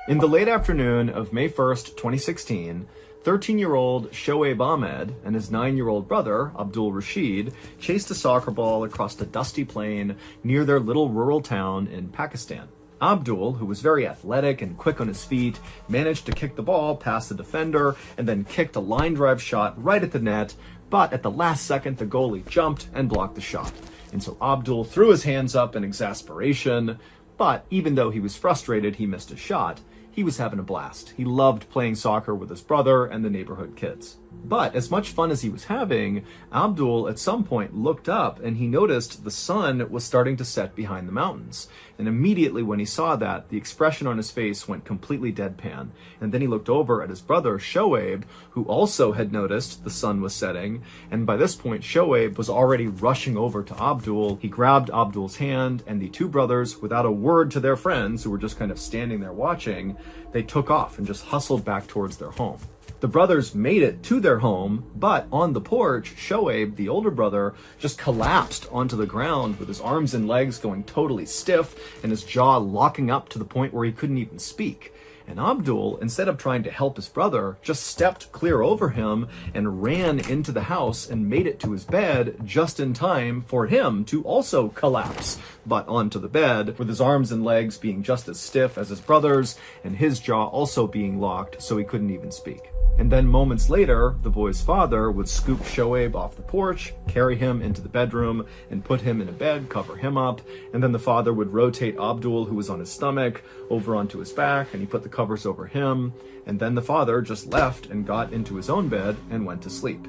In the late afternoon of May 1st, 2016, 13-year-old Shoaib Ahmed and his 9-year-old brother, Abdul Rashid, chased a soccer ball across a dusty plain near their little rural town in Pakistan. Abdul, who was very athletic and quick on his feet, managed to kick the ball past the defender and then kicked a line drive shot right at the net, but at the last second the goalie jumped and blocked the shot. And so Abdul threw his hands up in exasperation, but even though he was frustrated he missed a shot, he was having a blast. He loved playing soccer with his brother and the neighborhood kids. But as much fun as he was having, Abdul at some point looked up and he noticed the sun was starting to set behind the mountains. And immediately when he saw that, the expression on his face went completely deadpan. And then he looked over at his brother, Shoaib, who also had noticed the sun was setting. And by this point, Shoaib was already rushing over to Abdul. He grabbed Abdul's hand, and the two brothers, without a word to their friends, who were just kind of standing there watching, they took off and just hustled back towards their home. The brothers made it to their home, but on the porch, Shoaib, the older brother, just collapsed onto the ground with his arms and legs going totally stiff and his jaw locking up to the point where he couldn't even speak. And Abdul, instead of trying to help his brother, just stepped clear over him and ran into the house and made it to his bed just in time for him to also collapse, but onto the bed, with his arms and legs being just as stiff as his brother's and his jaw also being locked so he couldn't even speak. And then moments later, the boy's father would scoop Shoaib off the porch, carry him into the bedroom, and put him in a bed, cover him up. And then the father would rotate Abdul, who was on his stomach, over onto his back, and he put the covers over him. And then the father just left and got into his own bed and went to sleep.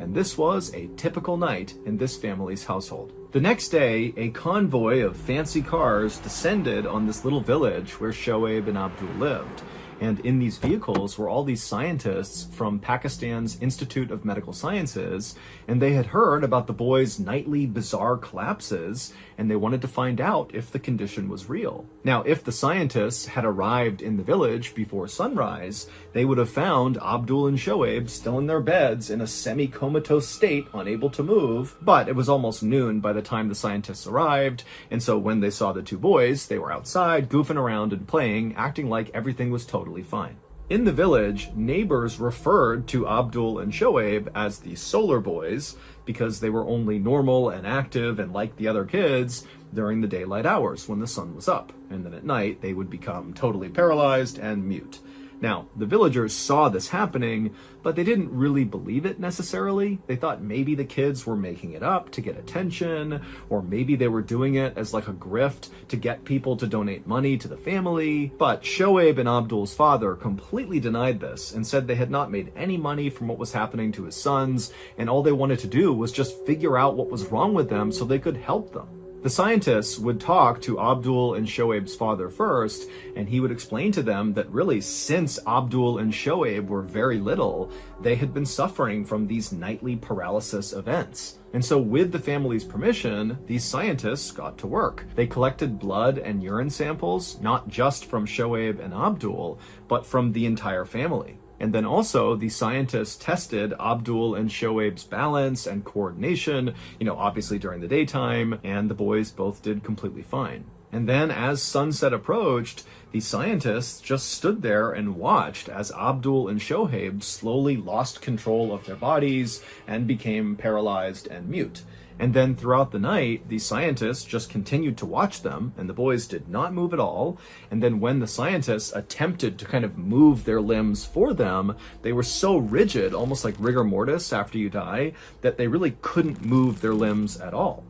And this was a typical night in this family's household. The next day, a convoy of fancy cars descended on this little village where Shoaib and Abdul lived. And in these vehicles were all these scientists from Pakistan's Institute of Medical Sciences, and they had heard about the boy's nightly bizarre collapses, and they wanted to find out if the condition was real. Now, if the scientists had arrived in the village before sunrise, they would have found Abdul and Shoaib still in their beds in a semi-comatose state, unable to move, but it was almost noon by the time the scientists arrived, and so when they saw the two boys, they were outside, goofing around and playing, acting like everything was totally fine. In the village, neighbors referred to Abdul and Shoaib as the solar boys because they were only normal and active and like the other kids during the daylight hours when the sun was up, and then at night they would become totally paralyzed and mute. Now, the villagers saw this happening, but they didn't really believe it necessarily. They thought maybe the kids were making it up to get attention, or maybe they were doing it as like a grift to get people to donate money to the family. But Shoaib and Abdul's father completely denied this and said they had not made any money from what was happening to his sons, and all they wanted to do was just figure out what was wrong with them so they could help them. The scientists would talk to Abdul and Shoaib's father first, and he would explain to them that really since Abdul and Shoaib were very little, they had been suffering from these nightly paralysis events. And so with the family's permission, these scientists got to work. They collected blood and urine samples, not just from Shoaib and Abdul, but from the entire family. And then also the scientists tested Abdul and Shoaib's balance and coordination, obviously during the daytime, and the boys both did completely fine. And then as sunset approached, the scientists just stood there and watched as Abdul and Shoaib slowly lost control of their bodies and became paralyzed and mute. And then throughout the night, the scientists just continued to watch them, and the boys did not move at all. And then when the scientists attempted to kind of move their limbs for them, they were so rigid, almost like rigor mortis after you die, that they really couldn't move their limbs at all.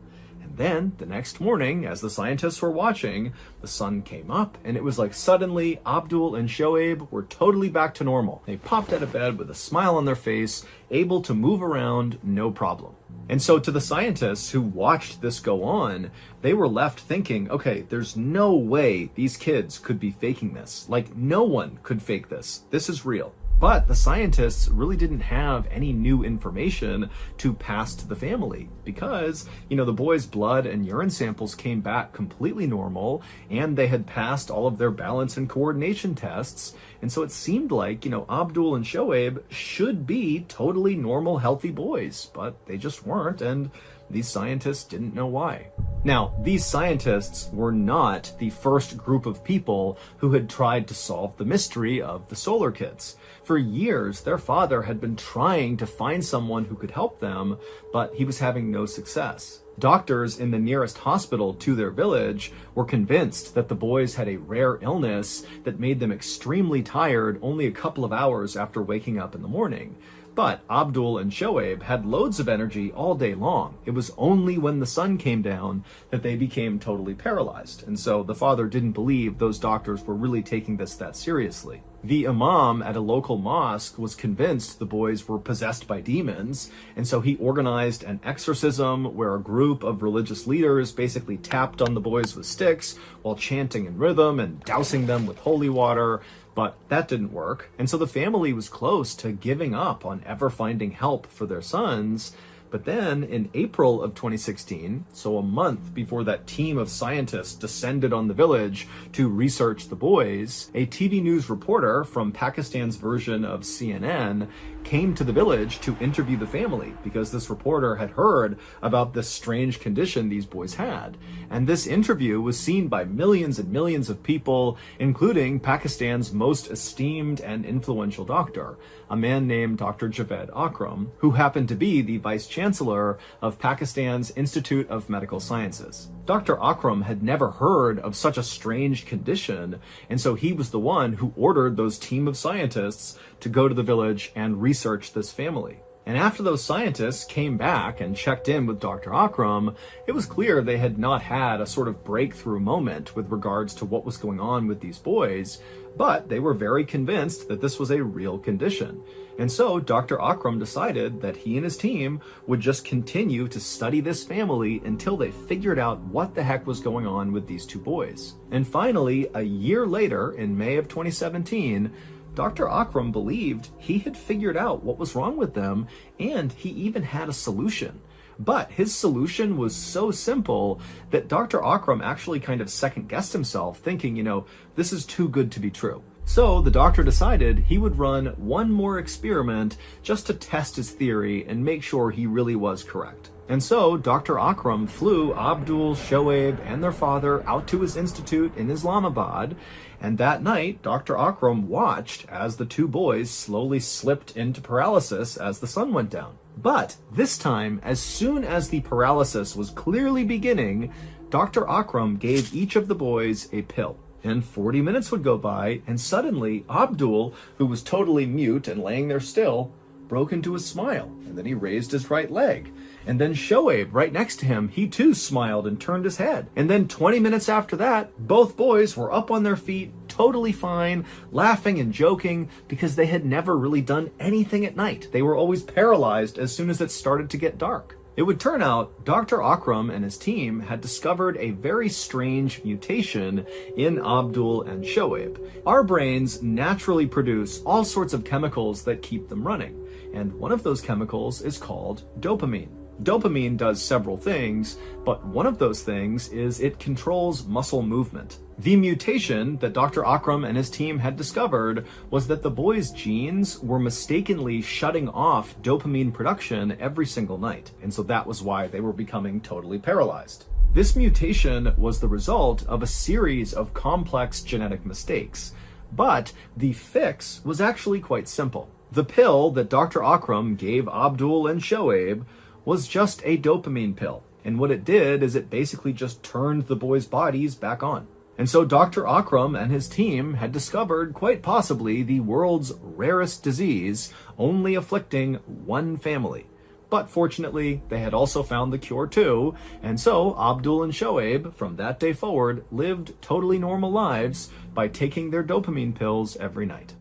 Then, the next morning, as the scientists were watching, the sun came up, and it was like suddenly Abdul and Shoaib were totally back to normal. They popped out of bed with a smile on their face, able to move around, no problem. And so to the scientists who watched this go on, they were left thinking, okay, there's no way these kids could be faking this. Like, no one could fake this. This is real. But the scientists really didn't have any new information to pass to the family because, the boys' blood and urine samples came back completely normal, and they had passed all of their balance and coordination tests. And so it seemed like, Abdul and Shoaib should be totally normal, healthy boys, but they just weren't, and these scientists didn't know why. Now, these scientists were not the first group of people who had tried to solve the mystery of the solar kids. For years, their father had been trying to find someone who could help them, but he was having no success. Doctors in the nearest hospital to their village were convinced that the boys had a rare illness that made them extremely tired only a couple of hours after waking up in the morning. But Abdul and Shoaib had loads of energy all day long. It was only when the sun came down that they became totally paralyzed. And so the father didn't believe those doctors were really taking this that seriously. The imam at a local mosque was convinced the boys were possessed by demons, and so he organized an exorcism where a group of religious leaders basically tapped on the boys with sticks while chanting in rhythm and dousing them with holy water. But that didn't work, and so the family was close to giving up on ever finding help for their sons. But then in April of 2016, so a month before that team of scientists descended on the village to research the boys, a TV news reporter from Pakistan's version of CNN came to the village to interview the family because this reporter had heard about this strange condition these boys had. And this interview was seen by millions and millions of people, including Pakistan's most esteemed and influential doctor, a man named Dr. Javed Akram, who happened to be the vice chancellor of Pakistan's Institute of Medical Sciences. Dr. Akram had never heard of such a strange condition, and so he was the one who ordered those team of scientists to go to the village and research this family. And after those scientists came back and checked in with Dr. Akram, it was clear they had not had a sort of breakthrough moment with regards to what was going on with these boys, but they were very convinced that this was a real condition. And so Dr. Akram decided that he and his team would just continue to study this family until they figured out what the heck was going on with these two boys. And finally, a year later, in May of 2017, Dr. Akram believed he had figured out what was wrong with them, and he even had a solution. But his solution was so simple that Dr. Akram actually kind of second-guessed himself, thinking, this is too good to be true. So the doctor decided he would run one more experiment just to test his theory and make sure he really was correct. And so Dr. Akram flew Abdul, Shoaib, and their father out to his institute in Islamabad, and that night Dr. Akram watched as the two boys slowly slipped into paralysis as the sun went down. But this time, as soon as the paralysis was clearly beginning, Dr. Akram gave each of the boys a pill. And 40 minutes would go by, and suddenly Abdul, who was totally mute and laying there still, broke into a smile, and then he raised his right leg. And then Shoaib, right next to him, he too smiled and turned his head. And then 20 minutes after that, both boys were up on their feet, totally fine, laughing and joking, because they had never really done anything at night. They were always paralyzed as soon as it started to get dark. It would turn out Dr. Akram and his team had discovered a very strange mutation in Abdul and Shoaib. Our brains naturally produce all sorts of chemicals that keep them running, and one of those chemicals is called dopamine. Dopamine does several things, but one of those things is it controls muscle movement. The mutation that Dr. Akram and his team had discovered was that the boys' genes were mistakenly shutting off dopamine production every single night, and so that was why they were becoming totally paralyzed. This mutation was the result of a series of complex genetic mistakes, but the fix was actually quite simple. The pill that Dr. Akram gave Abdul and Shoaib was just a dopamine pill, and what it did is it basically just turned the boys' bodies back on. And so Dr. Akram and his team had discovered quite possibly the world's rarest disease, only afflicting one family. But fortunately, they had also found the cure too, and so Abdul and Shoaib, from that day forward, lived totally normal lives by taking their dopamine pills every night.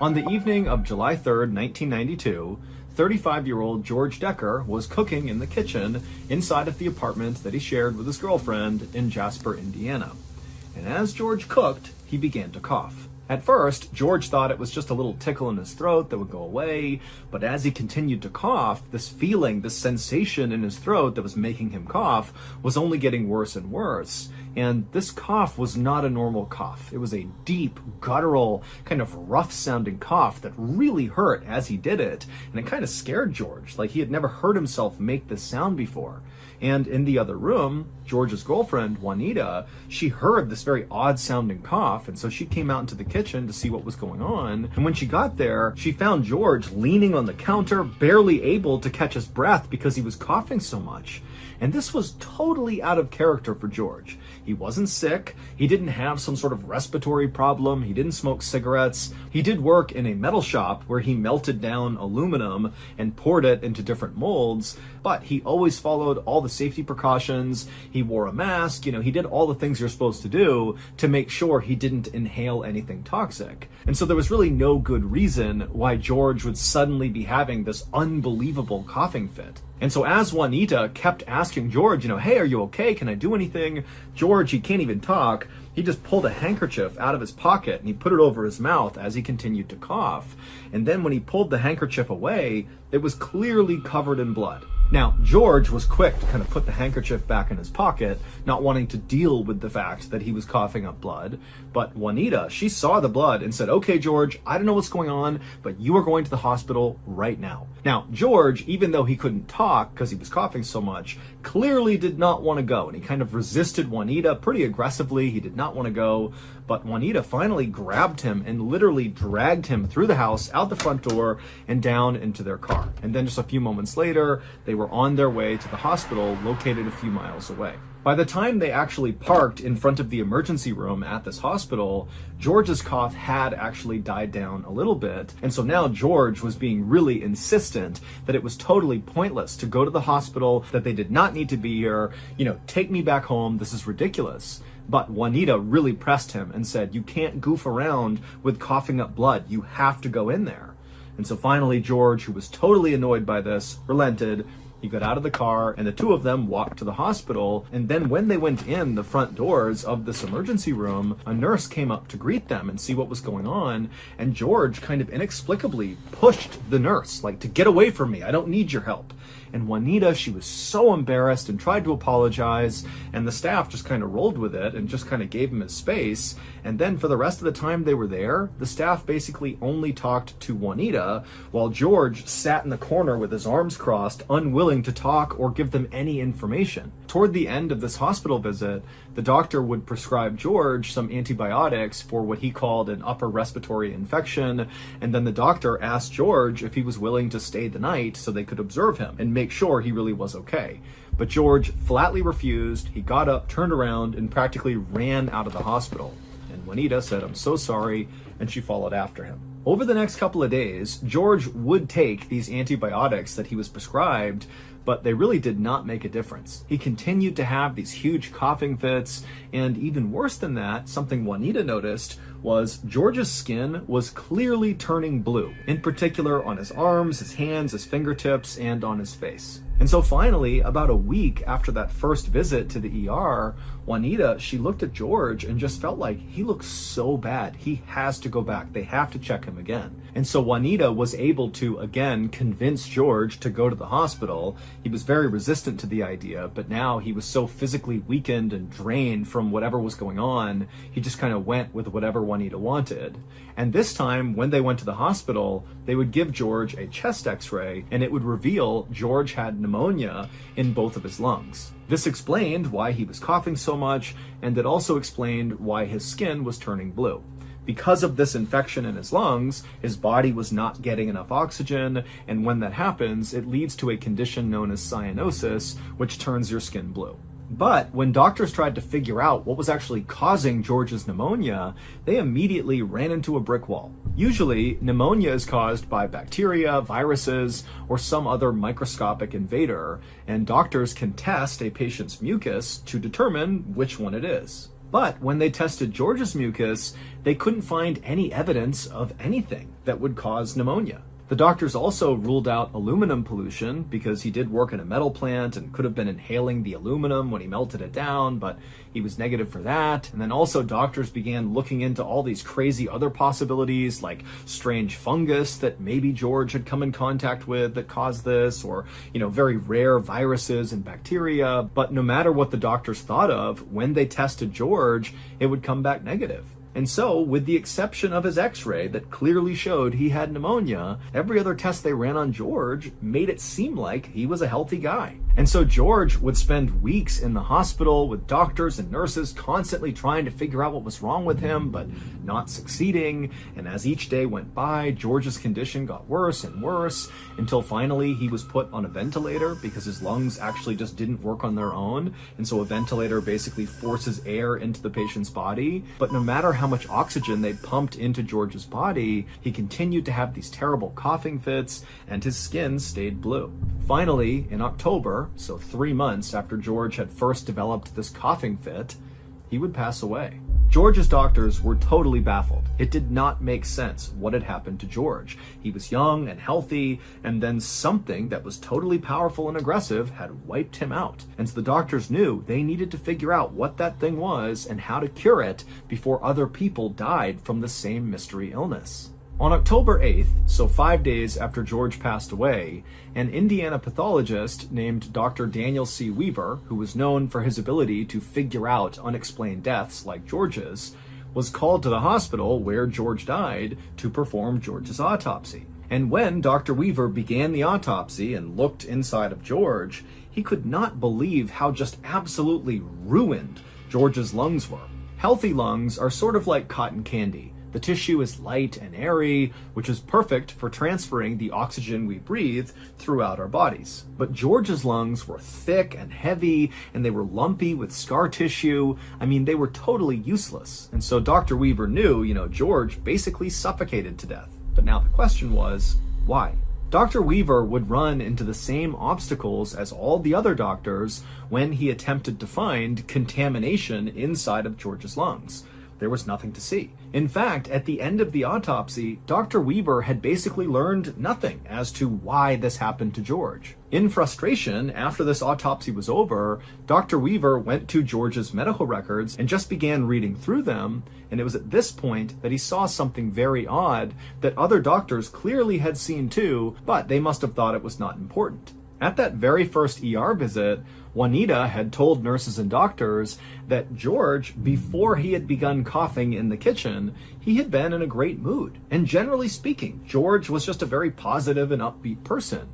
On the evening of July 3rd, 1992, 35-year-old George Decker was cooking in the kitchen inside of the apartment that he shared with his girlfriend in Jasper, Indiana. And as George cooked, he began to cough. At first, George thought it was just a little tickle in his throat that would go away, but as he continued to cough, this feeling, this sensation in his throat that was making him cough was only getting worse and worse. And this cough was not a normal cough. It was a deep, guttural, kind of rough-sounding cough that really hurt as he did it, and it kind of scared George, like he had never heard himself make this sound before. And in the other room, George's girlfriend, Juanita, she heard this very odd-sounding cough, and so she came out into the kitchen to see what was going on. And when she got there, she found George leaning on the counter, barely able to catch his breath because he was coughing so much. And this was totally out of character for George. He wasn't sick, he didn't have some sort of respiratory problem, he didn't smoke cigarettes. He did work in a metal shop where he melted down aluminum and poured it into different molds, but he always followed all the safety precautions. He wore a mask, he did all the things you're supposed to do to make sure he didn't inhale anything toxic. And so there was really no good reason why George would suddenly be having this unbelievable coughing fit. And so as Juanita kept asking George, hey, are you okay? Can I do anything? George, he can't even talk. He just pulled a handkerchief out of his pocket and he put it over his mouth as he continued to cough. And then when he pulled the handkerchief away, it was clearly covered in blood. Now, George was quick to kind of put the handkerchief back in his pocket, not wanting to deal with the fact that he was coughing up blood. But Juanita, she saw the blood and said, "Okay, George, I don't know what's going on, but you are going to the hospital right now." Now, George, even though he couldn't talk because he was coughing so much, clearly did not want to go. And he kind of resisted Juanita pretty aggressively. He did not want to go. But Juanita finally grabbed him and literally dragged him through the house, out the front door, and down into their car. And then just a few moments later, they were on their way to the hospital located a few miles away. By the time they actually parked in front of the emergency room at this hospital, George's cough had actually died down a little bit. And so now George was being really insistent that it was totally pointless to go to the hospital, that they did not need to be here. Take me back home. This is ridiculous. But Juanita really pressed him and said, "You can't goof around with coughing up blood. You have to go in there." And so finally, George, who was totally annoyed by this, relented. He got out of the car and the two of them walked to the hospital. And then when they went in the front doors of this emergency room, a nurse came up to greet them and see what was going on. And George kind of inexplicably pushed the nurse, like, to get away from me. I don't need your help. And Juanita, she was so embarrassed and tried to apologize. And the staff just kind of rolled with it and just kind of gave him his space. And then for the rest of the time they were there, the staff basically only talked to Juanita while George sat in the corner with his arms crossed, unwilling to talk or give them any information. Toward the end of this hospital visit, the doctor would prescribe George some antibiotics for what he called an upper respiratory infection. And then the doctor asked George if he was willing to stay the night so they could observe him and make sure he really was okay. But George flatly refused. He got up, turned around, and practically ran out of the hospital. And Juanita said, "I'm so sorry," and she followed after him. Over the next couple of days, George would take these antibiotics that he was prescribed, but they really did not make a difference. He continued to have these huge coughing fits, and even worse than that, something Juanita noticed was George's skin was clearly turning blue, in particular on his arms, his hands, his fingertips, and on his face. And so finally, about a week after that first visit to the ER, Juanita, she looked at George and just felt like he looks so bad. He has to go back. They have to check him again. And so Juanita was able to, again, convince George to go to the hospital. He was very resistant to the idea, but now he was so physically weakened and drained from whatever was going on, he just kind of went with whatever Juanita wanted. And this time, when they went to the hospital, they would give George a chest x-ray, and it would reveal George had pneumonia in both of his lungs. This explained why he was coughing so much, and it also explained why his skin was turning blue. Because of this infection in his lungs, his body was not getting enough oxygen, and when that happens, it leads to a condition known as cyanosis, which turns your skin blue. But when doctors tried to figure out what was actually causing George's pneumonia, they immediately ran into a brick wall. Usually, pneumonia is caused by bacteria, viruses, or some other microscopic invader, and doctors can test a patient's mucus to determine which one it is. But when they tested George's mucus, they couldn't find any evidence of anything that would cause pneumonia. The doctors also ruled out aluminum pollution because he did work in a metal plant and could have been inhaling the aluminum when he melted it down, but he was negative for that. And then also doctors began looking into all these crazy other possibilities like strange fungus that maybe George had come in contact with that caused this, or, very rare viruses and bacteria. But no matter what the doctors thought of, when they tested George, it would come back negative. And so, with the exception of his x-ray that clearly showed he had pneumonia, every other test they ran on George made it seem like he was a healthy guy. And so George would spend weeks in the hospital with doctors and nurses constantly trying to figure out what was wrong with him, but not succeeding. And as each day went by, George's condition got worse and worse until finally he was put on a ventilator because his lungs actually just didn't work on their own. And so a ventilator basically forces air into the patient's body. But no matter how much oxygen they pumped into George's body, he continued to have these terrible coughing fits and his skin stayed blue. Finally, in October, so 3 months after George had first developed this coughing fit, he would pass away. George's doctors were totally baffled. It did not make sense what had happened to George. He was young and healthy, and then something that was totally powerful and aggressive had wiped him out. And so the doctors knew they needed to figure out what that thing was and how to cure it before other people died from the same mystery illness. On October 8th, so 5 days after George passed away, an Indiana pathologist named Dr. Daniel C. Weaver, who was known for his ability to figure out unexplained deaths like George's, was called to the hospital where George died to perform George's autopsy. And when Dr. Weaver began the autopsy and looked inside of George, he could not believe how just absolutely ruined George's lungs were. Healthy lungs are sort of like cotton candy. The tissue is light and airy, which is perfect for transferring the oxygen we breathe throughout our bodies. But George's lungs were thick and heavy, and they were lumpy with scar tissue. I mean, they were totally useless. And so Dr. Weaver knew, George basically suffocated to death. But now the question was, why? Dr. Weaver would run into the same obstacles as all the other doctors when he attempted to find contamination inside of George's lungs. There was nothing to see. In fact, at the end of the autopsy, Dr. Weaver had basically learned nothing as to why this happened to George. In frustration, after this autopsy was over, Dr. Weaver went to George's medical records and just began reading through them, and it was at this point that he saw something very odd that other doctors clearly had seen too, but they must have thought it was not important. At that very first ER visit, Juanita had told nurses and doctors that George, before he had begun coughing in the kitchen, he had been in a great mood. And generally speaking, George was just a very positive and upbeat person.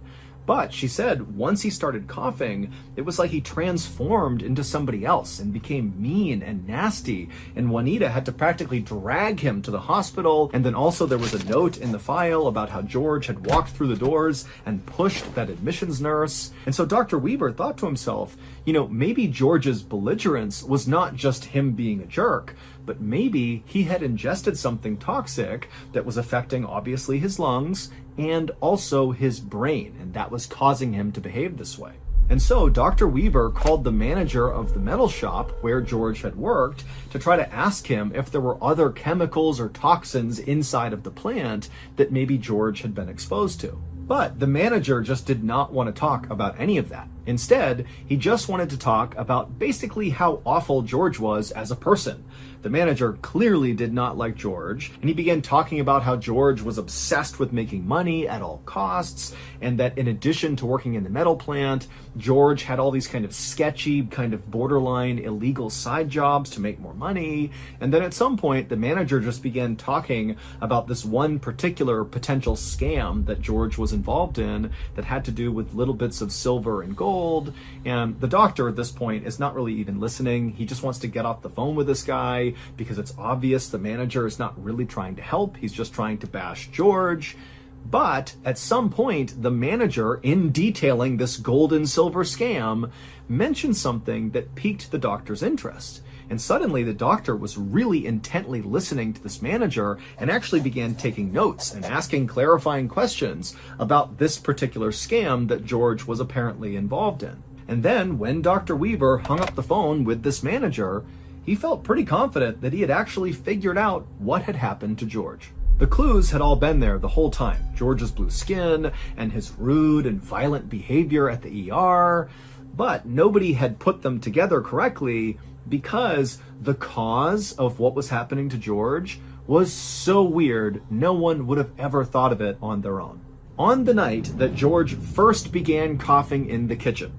But she said once he started coughing, it was like he transformed into somebody else and became mean and nasty. And Juanita had to practically drag him to the hospital. And then also there was a note in the file about how George had walked through the doors and pushed that admissions nurse. And so Dr. Weaver thought to himself, maybe George's belligerence was not just him being a jerk, but maybe he had ingested something toxic that was affecting obviously his lungs and also his brain, and that was causing him to behave this way. And so Dr. Weaver called the manager of the metal shop where George had worked to try to ask him if there were other chemicals or toxins inside of the plant that maybe George had been exposed to. But the manager just did not want to talk about any of that. Instead, he just wanted to talk about basically how awful George was as a person. The manager clearly did not like George, and he began talking about how George was obsessed with making money at all costs, and that in addition to working in the metal plant, George had all these kind of sketchy, kind of borderline illegal side jobs to make more money. And then at some point, the manager just began talking about this one particular potential scam that George was involved in that had to do with little bits of silver and gold. And the doctor at this point is not really even listening. He just wants to get off the phone with this guy because it's obvious the manager is not really trying to help. He's just trying to bash George. But at some point, the manager, in detailing this gold and silver scam, mentioned something that piqued the doctor's interest. And suddenly the doctor was really intently listening to this manager and actually began taking notes and asking clarifying questions about this particular scam that George was apparently involved in. And then when Dr. Weaver hung up the phone with this manager, he felt pretty confident that he had actually figured out what had happened to George. The clues had all been there the whole time. George's blue skin and his rude and violent behavior at the ER, but nobody had put them together correctly because the cause of what was happening to George was so weird, no one would have ever thought of it on their own. On the night that George first began coughing in the kitchen,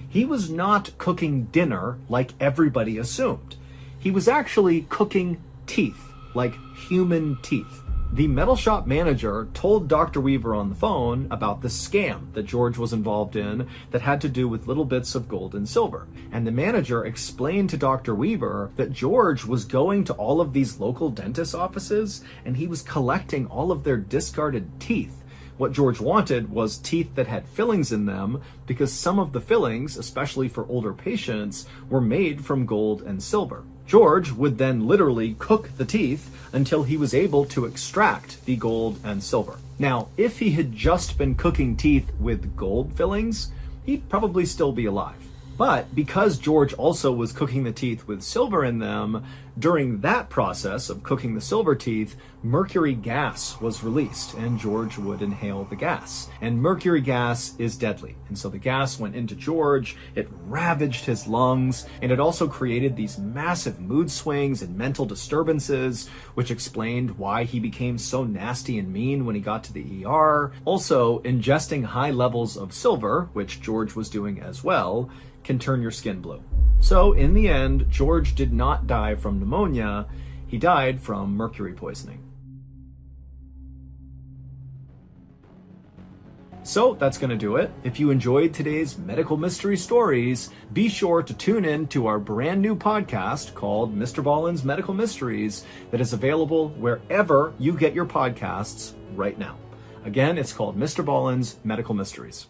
he was not cooking dinner like everybody assumed. He was actually cooking teeth, like human teeth. The metal shop manager told Dr. Weaver on the phone about the scam that George was involved in that had to do with little bits of gold and silver. And the manager explained to Dr. Weaver that George was going to all of these local dentist offices and he was collecting all of their discarded teeth. What George wanted was teeth that had fillings in them because some of the fillings, especially for older patients, were made from gold and silver. George would then literally cook the teeth until he was able to extract the gold and silver. Now, if he had just been cooking teeth with gold fillings, he'd probably still be alive. But because George also was cooking the teeth with silver in them, During that process of cooking the silver teeth, mercury gas was released, and George would inhale the gas. And mercury gas is deadly. And so the gas went into George, it ravaged his lungs, and it also created these massive mood swings and mental disturbances, which explained why he became so nasty and mean when he got to the ER. Also, ingesting high levels of silver, which George was doing as well, can turn your skin blue. So in the end, George did not die from pneumonia, he died from mercury poisoning. So that's going to do it. If you enjoyed today's medical mystery stories, be sure to tune in to our brand new podcast called Mr. Ballen's Medical Mysteries that is available wherever you get your podcasts right now. Again, it's called Mr. Ballen's Medical Mysteries.